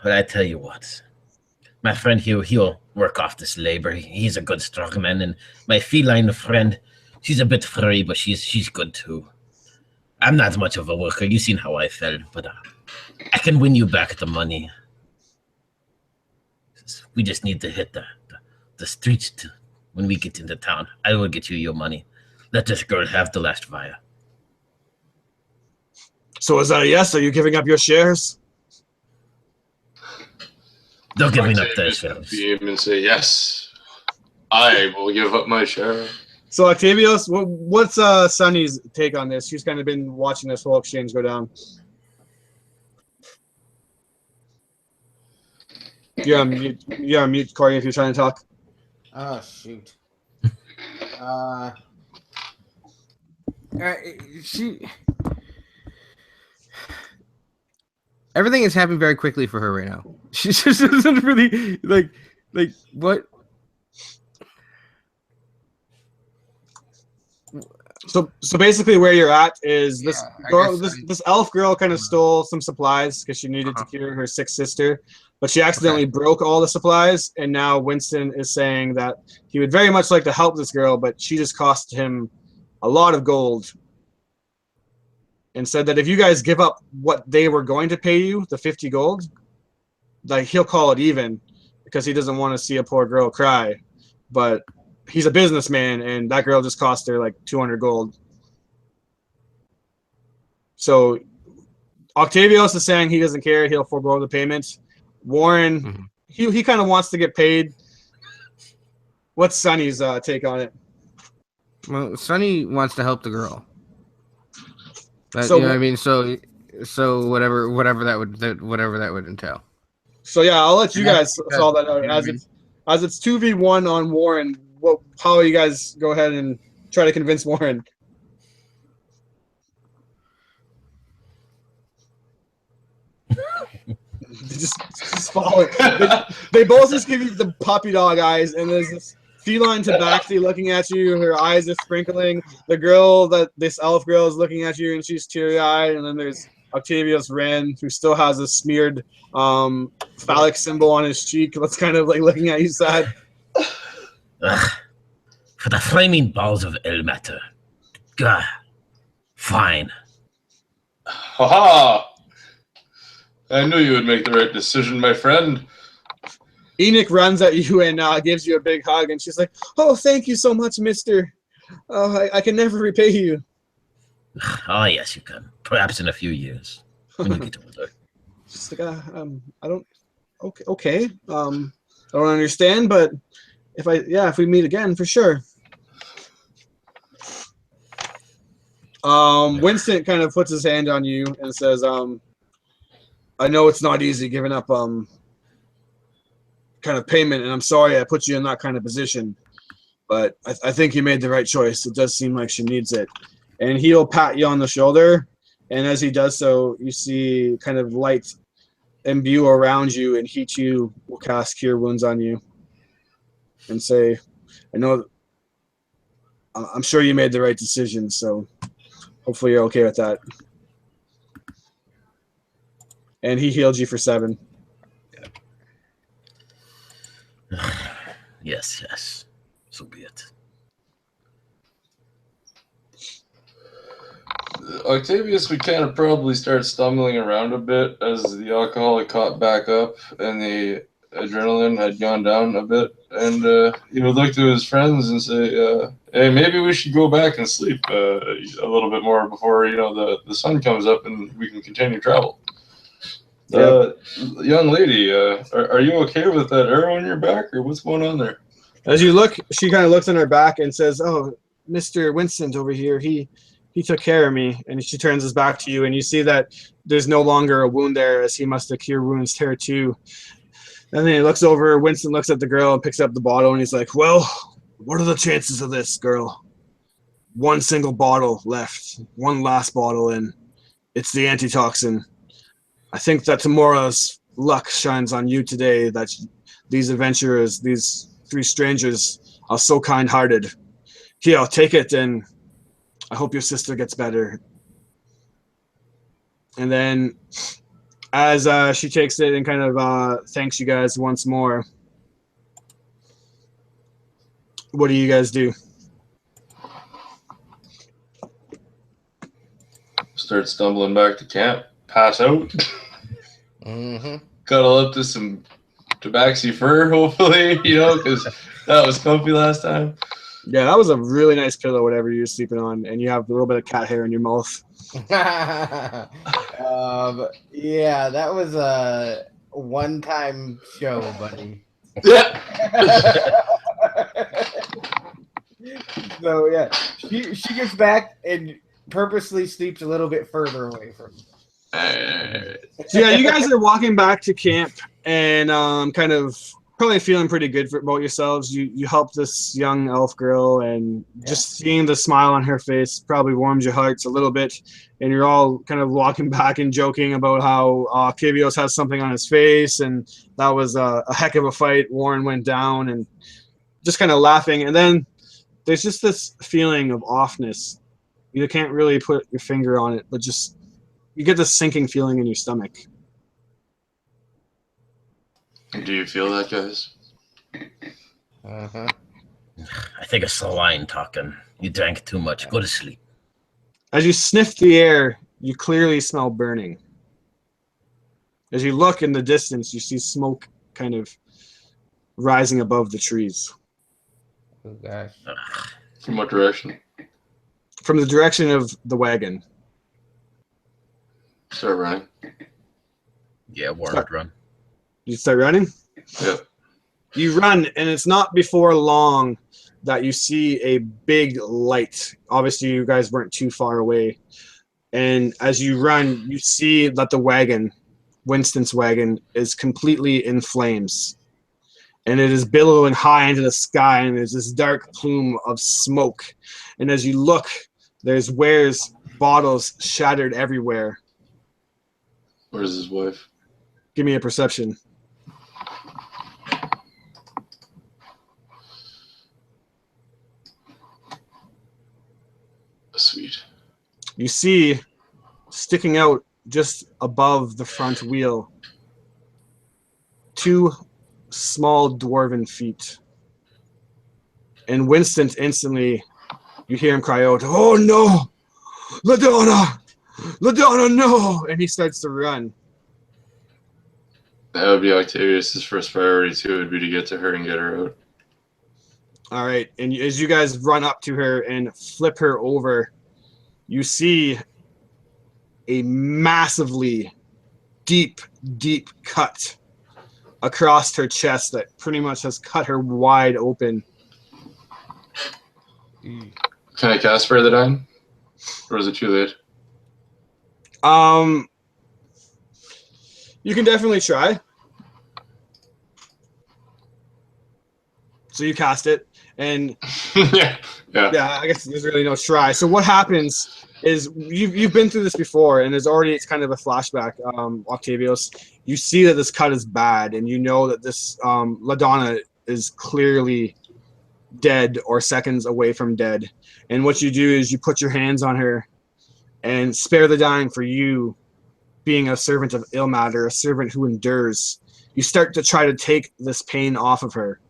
But I tell you what, my friend here, he'll work off this labor. He's a good strong man, and my feline friend, she's a bit furry, but she's good too. I'm not much of a worker. You've seen how I felt, but I can win you back the money. We just need to hit the streets when we get into town. I will get you your money. Let this girl have the last vial. So is that a yes? Are you giving up your shares? They're giving up their shares. Beam and say, yes, I will give up my share. So Octavius, what's Sunny's take on this? She's kind of been watching this whole exchange go down. You're on mute, Cory, if you're trying to talk. Oh, shoot. Everything is happening very quickly for her right now. She just doesn't really like what. So basically, where you're at is this Yeah, I girl, guess this elf girl, kind of stole some supplies because she needed to cure her sick sister, but she accidentally broke all the supplies, and now Winston is saying that he would very much like to help this girl, but she just cost him a lot of gold, and said that if you guys give up what they were going to pay you, the 50 gold, like he'll call it even because he doesn't want to see a poor girl cry, but he's a businessman, and that girl just cost her like 200 gold. So Octavius is saying he doesn't care. He'll forego the payment. Warren, he kind of wants to get paid. What's Sonny's take on it? Well, Sonny wants to help the girl. But, So- you know what I mean? So whatever that would entail. So yeah, I'll let you And guys that's- solve that out. you know what I mean? As it's 2v1 on Warren, how you guys go ahead and try to convince Warren? just follow it. They both just give you the puppy dog eyes, and there's this feline tabaxi looking at you. Her eyes are sprinkling. The girl, this elf girl, is looking at you, and she's teary-eyed. And then there's Octavius Wren, who still has a smeared phallic symbol on his cheek. That's kind of like looking at you sad. Ugh. For the flaming balls of Ilmater. Gah. Fine. Ha! I knew you would make the right decision, my friend. Enoch runs at you and gives you a big hug, and she's like, "Oh, thank you so much, mister. Oh, I can never repay you." Oh, yes, you can. Perhaps in a few years. When you get older. She's like, I don't. Okay. I don't understand, but if we meet again, for sure. Winston kind of puts his hand on you and says, I know it's not easy giving up kind of payment, and I'm sorry I put you in that kind of position, but I think you made the right choice. It does seem like she needs it. And he'll pat you on the shoulder, and as he does so, you see kind of light imbue around you, and Hichu will cast Cure Wounds on you and say, I'm sure you made the right decision, so hopefully you're okay with that. And he healed you for 7. Yes. So be it. Octavius would kind of probably start stumbling around a bit as the alcohol had caught back up and the adrenaline had gone down a bit. And he would look to his friends and say, hey, maybe we should go back and sleep a little bit more before, the sun comes up and we can continue travel. Young lady, are you okay with that arrow in your back, or what's going on there? As you look, she kind of looks on her back and says, "Oh, Mr. Winston's over here. He took care of me." And she turns his back to you, and you see that there's no longer a wound there, as he must have cured wounds there too. And then he looks over. Winston looks at the girl and picks up the bottle, and he's like, "Well, what are the chances of this, girl? One single bottle left, one last bottle, and it's the antitoxin. I think that tomorrow's luck shines on you today, that these adventurers, these 3 strangers, are so kind-hearted. Here, take it, and I hope your sister gets better." And then as she takes it and kind of thanks you guys once more, what do you guys do? Start stumbling back to camp, pass out. Cuddle up to some tabaxi fur, hopefully, because that was comfy last time. Yeah, that was a really nice pillow, whatever you're sleeping on, and you have a little bit of cat hair in your mouth. Yeah, that was a one-time show, buddy. Yeah. So yeah, she gets back and purposely sleeps a little bit further away from you. So yeah, you guys are walking back to camp and kind of probably feeling pretty good about yourselves. You helped this young elf girl, and just seeing the smile on her face probably warms your hearts a little bit. And you're all kind of walking back and joking about how Octavius has something on his face, and that was a heck of a fight. Warren went down, and just kind of laughing. And then there's just this feeling of offness You can't really put your finger on it, but just you get this sinking feeling in your stomach. Do you feel that, guys? Uh-huh. I think it's the wine talking. You drank too much. Go to sleep. As you sniff the air, you clearly smell burning. As you look in the distance, you see smoke kind of rising above the trees. Oh gosh. From what direction? From the direction of the wagon. Start running. Yeah, warmed run. You start running? Yep. You run, and it's not before long that you see a big light. Obviously, you guys weren't too far away. And as you run, you see that the wagon, Winston's wagon, is completely in flames. And it is billowing high into the sky, and there's this dark plume of smoke. And as you look, there's wares, bottles shattered everywhere. Where's his wife? Give me a perception. Sweet. You see, sticking out just above the front wheel, 2 small dwarven feet. And Winston instantly, you hear him cry out, "Oh no! LaDonna! LaDonna, no!" And he starts to run. That would be Octavius' first priority too, would be to get to her and get her out. All right, and as you guys run up to her and flip her over, you see a massively deep cut across her chest that pretty much has cut her wide open. Can I cast Spare the Dying? Or is it too late? You can definitely try. So you cast it, and yeah. I guess there's really no try. So what happens is you've been through this before, and it's kind of a flashback. Octavius, you see that this cut is bad, and you know that this LaDonna is clearly dead or seconds away from dead. And what you do is you put your hands on her and spare the dying for you, being a servant of Ilmater, a servant who endures. You start to try to take this pain off of her.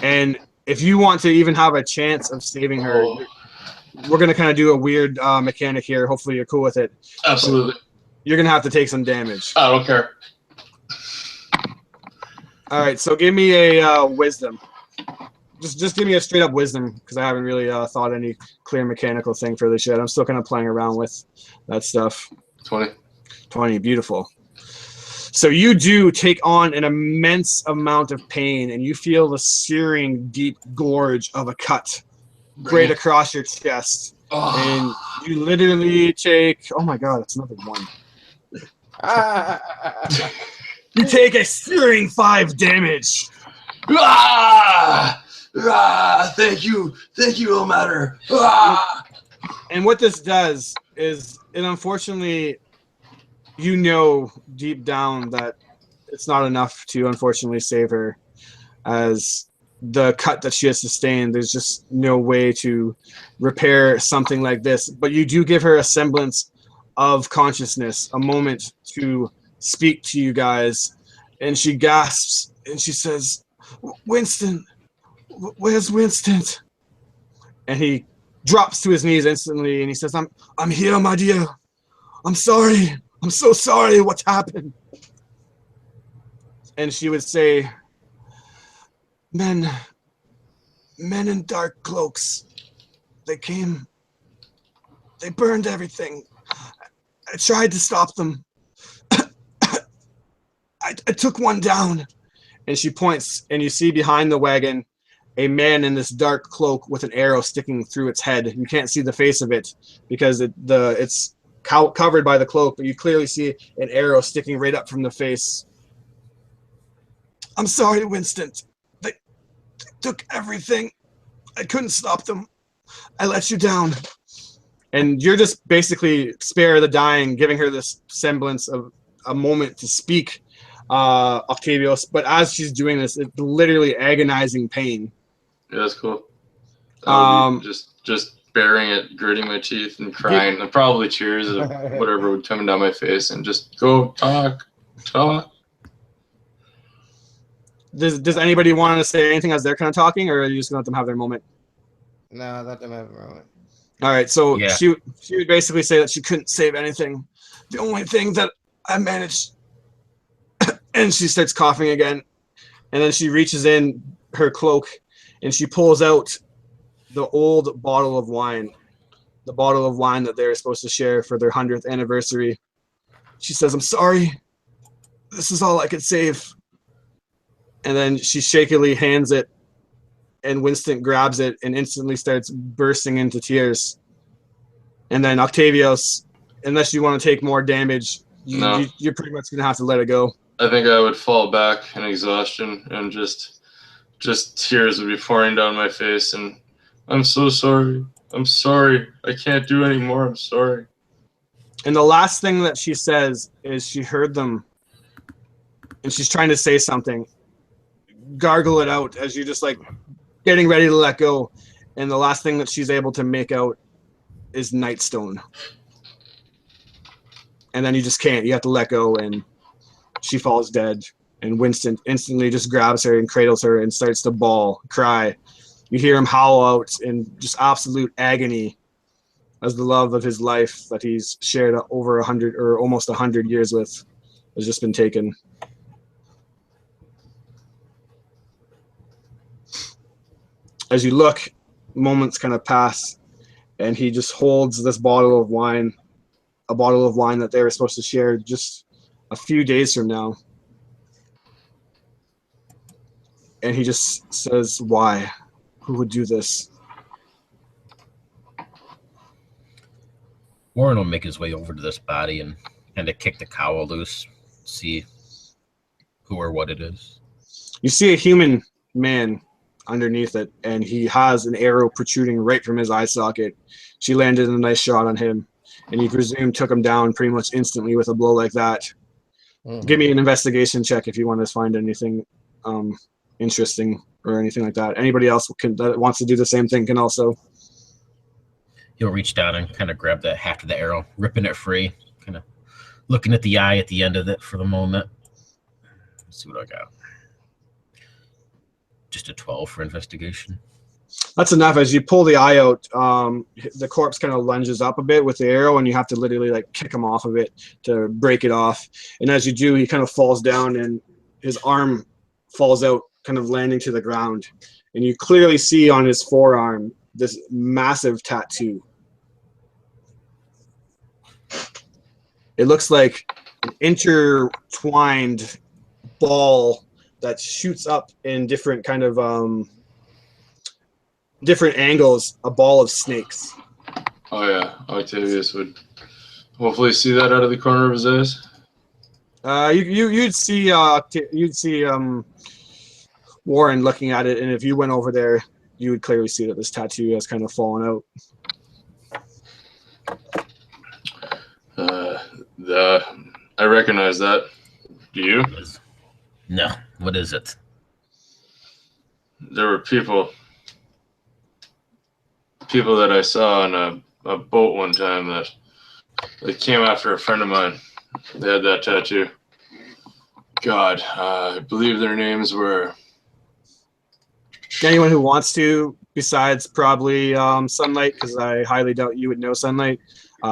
And if you want to even have a chance of saving her, we're going to kind of do a weird mechanic here. Hopefully you're cool with it. Absolutely. But you're going to have to take some damage. I don't care. All right, so give me a wisdom. Just give me a straight up wisdom, because I haven't really thought any clear mechanical thing for this yet. I'm still kind of playing around with that stuff. 20. 20, beautiful. So you do take on an immense amount of pain, and you feel the searing, deep gorge of a cut right across your chest. And you literally take, oh my god, that's another one. You take a searing 5 damage. Thank you, Ilmater. And what this does is, it unfortunately, you know deep down that it's not enough to unfortunately save her, as the cut that she has sustained, there's just no way to repair something like this. But you do give her a semblance of consciousness, a moment to speak to you guys, and she gasps and she says, "Winston, where's Winston?" And he drops to his knees instantly, and he says, I'm here, my dear. I'm sorry. I'm so sorry what's happened." And she would say, Men in dark cloaks. They came. They burned everything. I tried to stop them. I took one down." And she points, and you see behind the wagon a man in this dark cloak with an arrow sticking through its head. You can't see the face of it because it's covered by the cloak, but you clearly see an arrow sticking right up from the face. "I'm sorry, Winston. They took everything. I couldn't stop them. I let you down." And you're just basically spare the dying, giving her this semblance of a moment to speak, Octavius. But as she's doing this, it's literally agonizing pain. Yeah, that's cool. Just bearing it, gritting my teeth and crying, and probably tears of whatever would come down my face, and just go talk. Does anybody want to say anything as they're kind of talking, or are you just gonna let them have their moment? No, let them have a moment. All right, so Yeah. she would basically say that she couldn't save anything. The only thing that I managed, and she starts coughing again, and then she reaches in her cloak and she pulls out the old bottle of wine, the bottle of wine that they were supposed to share for their 100th anniversary. She says, "I'm sorry. This is all I could save." And then she shakily hands it, and Winston grabs it and instantly starts bursting into tears. And then Octavius, unless you want to take more damage, you're pretty much gonna have to let it go. I think I would fall back in exhaustion, and just tears would be pouring down my face, and I'm so sorry. I'm sorry. I can't do anymore. I'm sorry. And the last thing that she says is she heard them, and she's trying to say something. Gargle it out as you're just like getting ready to let go. And the last thing that she's able to make out is Nightstone. And then you just can't. You have to let go, and she falls dead. And Winston instantly just grabs her and cradles her and starts to bawl, cry. You hear him howl out in just absolute agony as the love of his life that he's shared over 100 or almost 100 years with has just been taken. As you look, moments kind of pass, and he just holds this bottle of wine, a bottle of wine that they were supposed to share just a few days from now. And he just says, "Why? Who would do this?" Warren will make his way over to this body and kind of kick the cowl loose, see who or what it is. You see a human man underneath it, and he has an arrow protruding right from his eye socket. She landed a nice shot on him, and you presume took him down pretty much instantly with a blow like that. Mhm. Give me an investigation check if you want to find anything interesting or anything like that. Anybody else that wants to do the same thing can also. He'll reach down and kind of grab the haft of the arrow, ripping it free, kind of looking at the eye at the end of it for the moment. Let's see what I got. Just a 12 for investigation. That's enough. As you pull the eye out, the corpse kind of lunges up a bit with the arrow, and you have to literally like kick him off of it to break it off. And as you do, he kind of falls down, and his arm falls out, kind of landing to the ground. And you clearly see on his forearm this massive tattoo. It looks like an intertwined ball that shoots up in different kind of different angles, a ball of snakes. Oh yeah, Octavius would hopefully see that out of the corner of his eyes. You'd see Warren looking at it, and if you went over there, you would clearly see that this tattoo has kind of fallen out. I recognize that. Do you? No. What is it? There were people that I saw on a boat one time that they came after a friend of mine. They had that tattoo. God, I believe their names were... Anyone who wants to, besides probably Sunlight, because I highly doubt you would know Sunlight,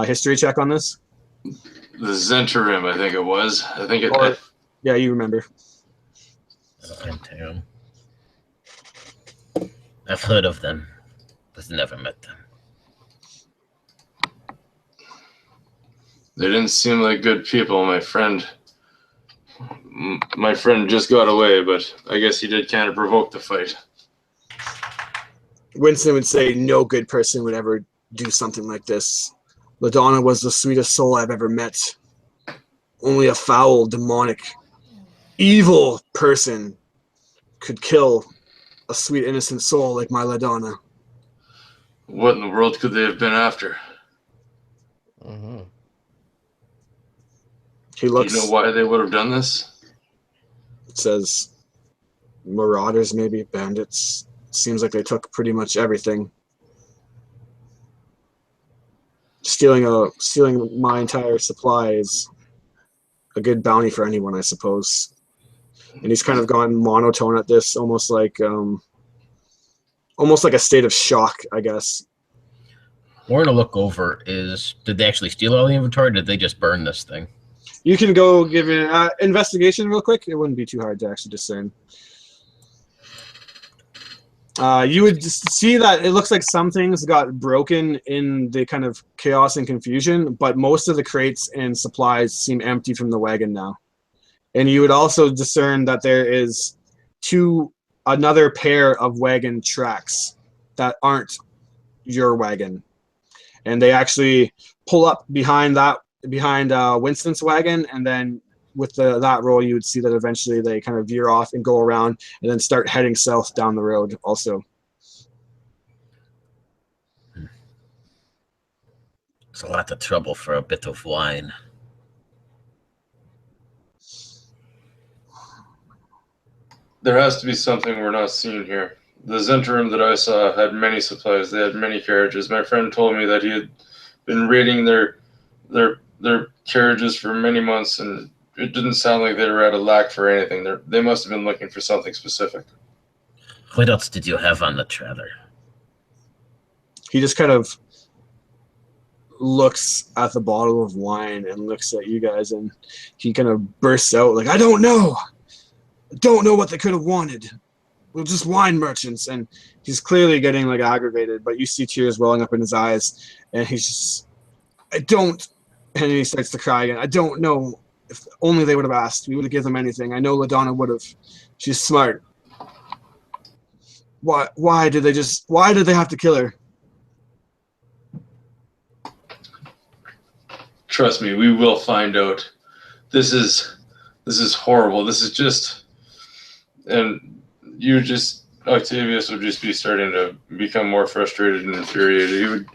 history check on this. The Zentarim, I think it was. I think it... Or, yeah, you remember. I've heard of them, but never met them. They didn't seem like good people. My friend just got away, but I guess he did kind of provoke the fight. Winston would say no good person would ever do something like this. LaDonna was the sweetest soul I've ever met. Only a foul, demonic, evil person could kill a sweet, innocent soul like my LaDonna. What in the world could they have been after? Mm-hmm. He looks. Do you know why they would have done this? It says marauders, maybe bandits. Seems like they took pretty much everything. stealing my entire supply is a good bounty for anyone, I suppose. And he's kind of gone monotone at this, almost like a state of shock, I guess. We're gonna look over. Did they actually steal all the inventory? Or did they just burn this thing? You can go give an investigation real quick. It wouldn't be too hard to actually discern. You would just see that it looks like some things got broken in the kind of chaos and confusion, but most of the crates and supplies seem empty from the wagon now. And you would also discern that there is another pair of wagon tracks that aren't your wagon. And they actually pull up behind Winston's wagon, and then with that roll, you would see that eventually they kind of veer off and go around and then start heading south down the road also. It's a lot of trouble for a bit of wine. There has to be something we're not seeing here. The Zentrum that I saw had many supplies. They had many carriages. My friend told me that he had been raiding their carriages for many months, and it didn't sound like they were at a lack for anything. They must have been looking for something specific. What else did you have on the trailer? He just kind of looks at the bottle of wine and looks at you guys, and he kind of bursts out like, I don't know what they could have wanted. We're just wine merchants. And he's clearly getting like aggravated, but you see tears welling up in his eyes, and he's just, and he starts to cry again. I don't know. If only they would have asked, we would have given them anything. I know LaDonna would have. She's smart. Why did they have to kill her? Trust me, we will find out. This is horrible. This is just, and Octavius would just be starting to become more frustrated and infuriated.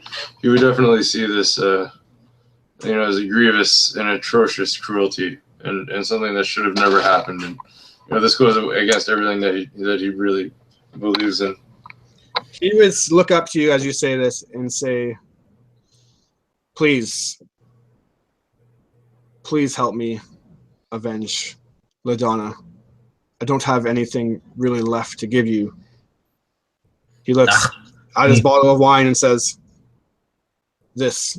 He would definitely see this, as a grievous and atrocious cruelty, and something that should have never happened. And this goes against everything that he really believes in. He would look up to you as you say this and say, please help me avenge LaDonna. I don't have anything really left to give you. He looks at his bottle of wine and says, this,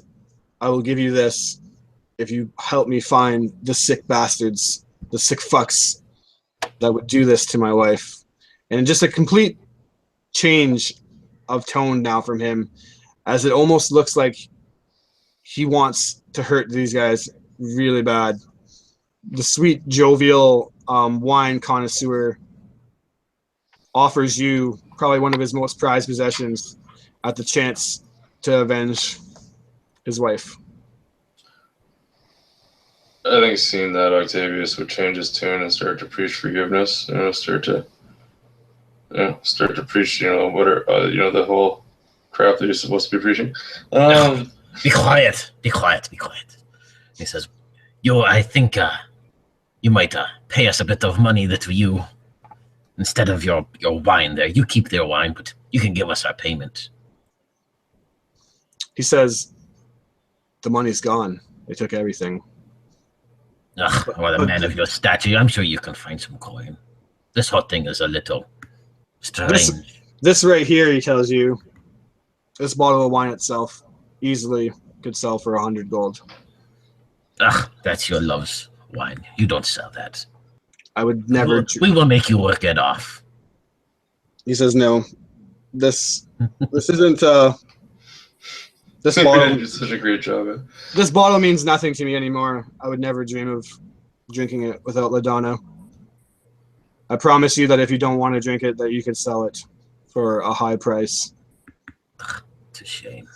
I will give you this if you help me find the sick bastards, the sick fucks that would do this to my wife. And just a complete change of tone now from him, as it almost looks like he wants to hurt these guys really bad. The sweet, jovial wine connoisseur offers you probably one of his most prized possessions at the chance to avenge his wife. I think seeing that, Octavius would change his tune and start to preach forgiveness. Start to preach. The whole crap that you're supposed to be preaching. Be quiet. Be quiet. Be quiet. He says, I think you might pay us a bit of money that you, instead of your wine there, you keep their wine, but you can give us our payment. He says, the money's gone. They took everything. Well, a man of your stature, I'm sure you can find some coin. This whole thing is a little strange. This right here, he tells you, this bottle of wine itself easily could sell for 100 gold. That's your love's wine. You don't sell that. I would never. We will make you work it off. He says, no. This isn't. This bottle did such a great job. This bottle means nothing to me anymore. I would never dream of drinking it without LaDonna. I promise you that if you don't want to drink it, that you could sell it for a high price. It's a shame.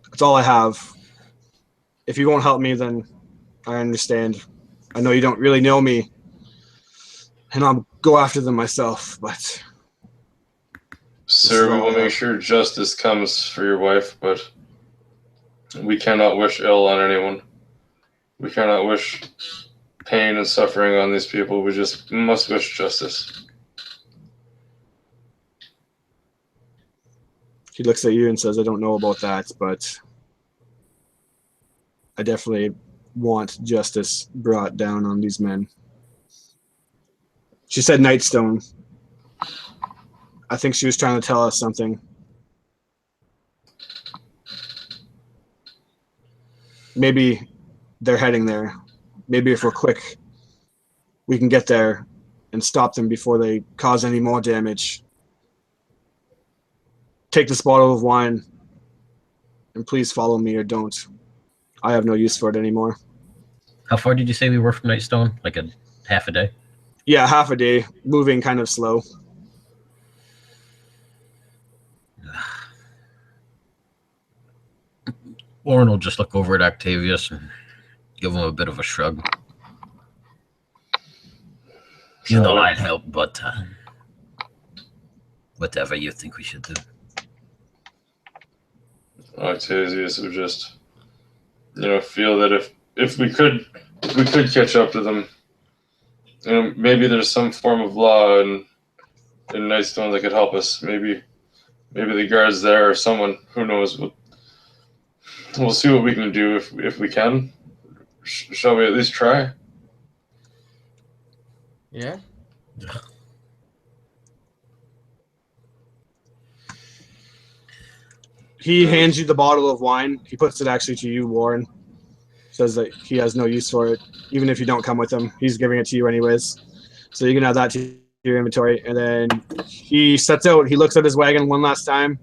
That's all I have. If you won't help me, then I understand. I know you don't really know me, and I'll go after them myself, but... Sir, we will make sure justice comes for your wife, but we cannot wish ill on anyone. We cannot wish pain and suffering on these people. We just must wish justice. He looks at you and says, I don't know about that, but I definitely want justice brought down on these men. She said Nightstone. I think she was trying to tell us something. Maybe they're heading there. Maybe if we're quick, we can get there and stop them before they cause any more damage. Take this bottle of wine and please follow me or don't. I have no use for it anymore. How far did you say we were from Nightstone? Like a half a day? Yeah, half a day, moving kind of slow. Warren will just look over at Octavius and give him a bit of a shrug. You know I'd help, but whatever you think we should do. Octavius would just, feel that if we could catch up to them, maybe there's some form of law in Nightstone that could help us. Maybe the guards there or someone, who knows. We'll see what we can do if we can. Shall we at least try? Yeah. He hands you the bottle of wine. He puts it actually to you, Warren. Says that he has no use for it, even if you don't come with him. He's giving it to you anyways. So you can add that to your inventory. And then he sets out. He looks at his wagon one last time.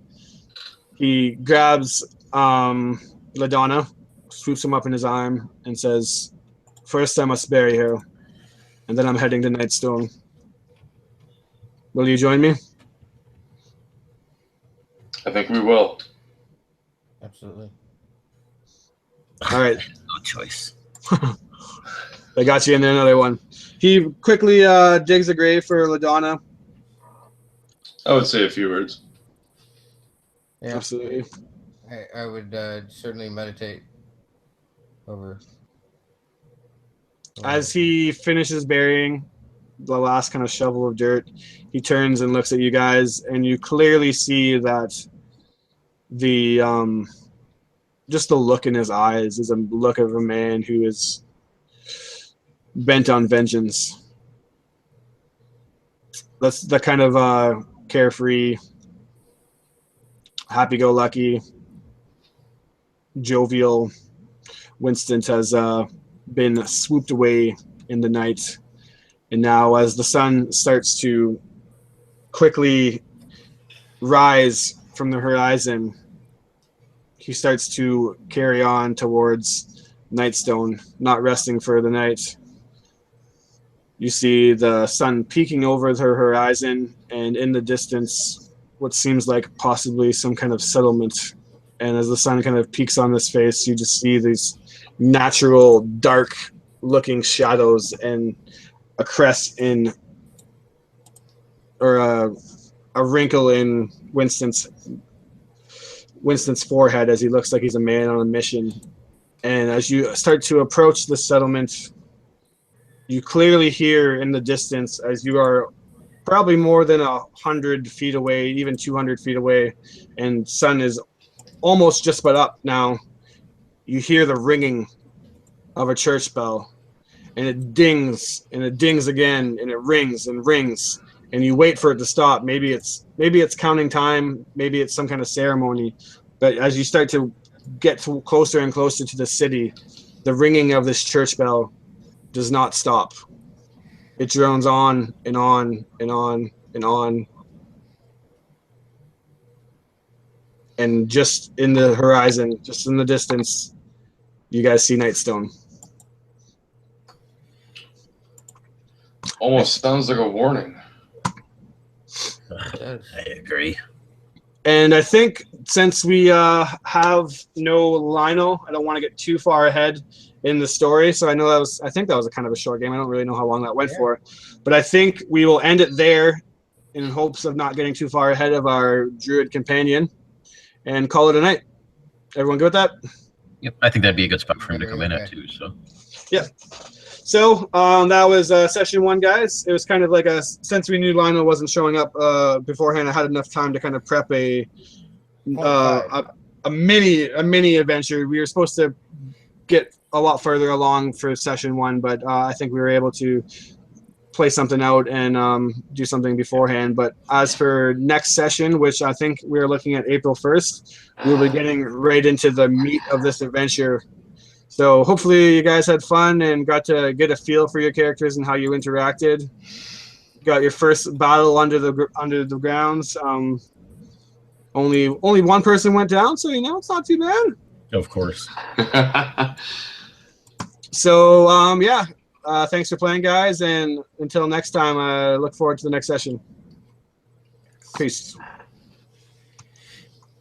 He grabs LaDonna, swoops him up in his arm, and says, first I must bury her, and then I'm heading to Nightstone. Will you join me? I think we will. Absolutely. All right. No choice. They got you in there, another one. He quickly digs a grave for LaDonna. I would say a few words. Yeah. Absolutely. I would certainly meditate over. As he finishes burying the last kind of shovel of dirt, he turns and looks at you guys, and you clearly see that the just the look in his eyes is a look of a man who is bent on vengeance. That's the kind of carefree, happy-go-lucky, jovial Winston has been swooped away in the night. And now as the sun starts to quickly rise from the horizon, he starts to carry on towards Nightstone, not resting for the night. You see the sun peeking over the horizon, and in the distance, what seems like possibly some kind of settlement. And as the sun kind of peeks on this face, you just see these natural, dark-looking shadows and a crest in, or a wrinkle in Winston's forehead as he looks like he's a man on a mission. And as you start to approach the settlement, you clearly hear in the distance, as you are probably more than 100 feet away, even 200 feet away, and sun is almost just about up now, you hear the ringing of a church bell, and it dings and it dings again, and it rings and rings, and you wait for it to stop. Maybe it's counting time, maybe it's some kind of ceremony, but as you start to get closer and closer to the city, the ringing of this church bell does not stop. It drones on and on and on and on. And just in the horizon, just in the distance, you guys see Nightstone. Almost sounds like a warning. I agree. And I think since we have no Lionel, I don't want to get too far ahead in the story. So I think that was a kind of a short game. I don't really know how long that went for. But I think we will end it there in hopes of not getting too far ahead of our druid companion and call it a night. Everyone good with that? Yep, I think that'd be a good spot for him to come in at too. So. Yeah. So that was session 1, guys. It was kind of like since we knew Lionel wasn't showing up beforehand, I had enough time to kind of prep a a mini adventure. We were supposed to get a lot further along for session 1, but I think we were able to play something out and do something beforehand. But as for next session, which I think we're looking at April 1st, we'll be getting right into the meat of this adventure. So hopefully you guys had fun and got to get a feel for your characters and how you interacted. Got your first battle under the grounds. Only one person went down, so it's not too bad. Of course. So yeah, thanks for playing, guys, and until next time, I look forward to the next session. Peace.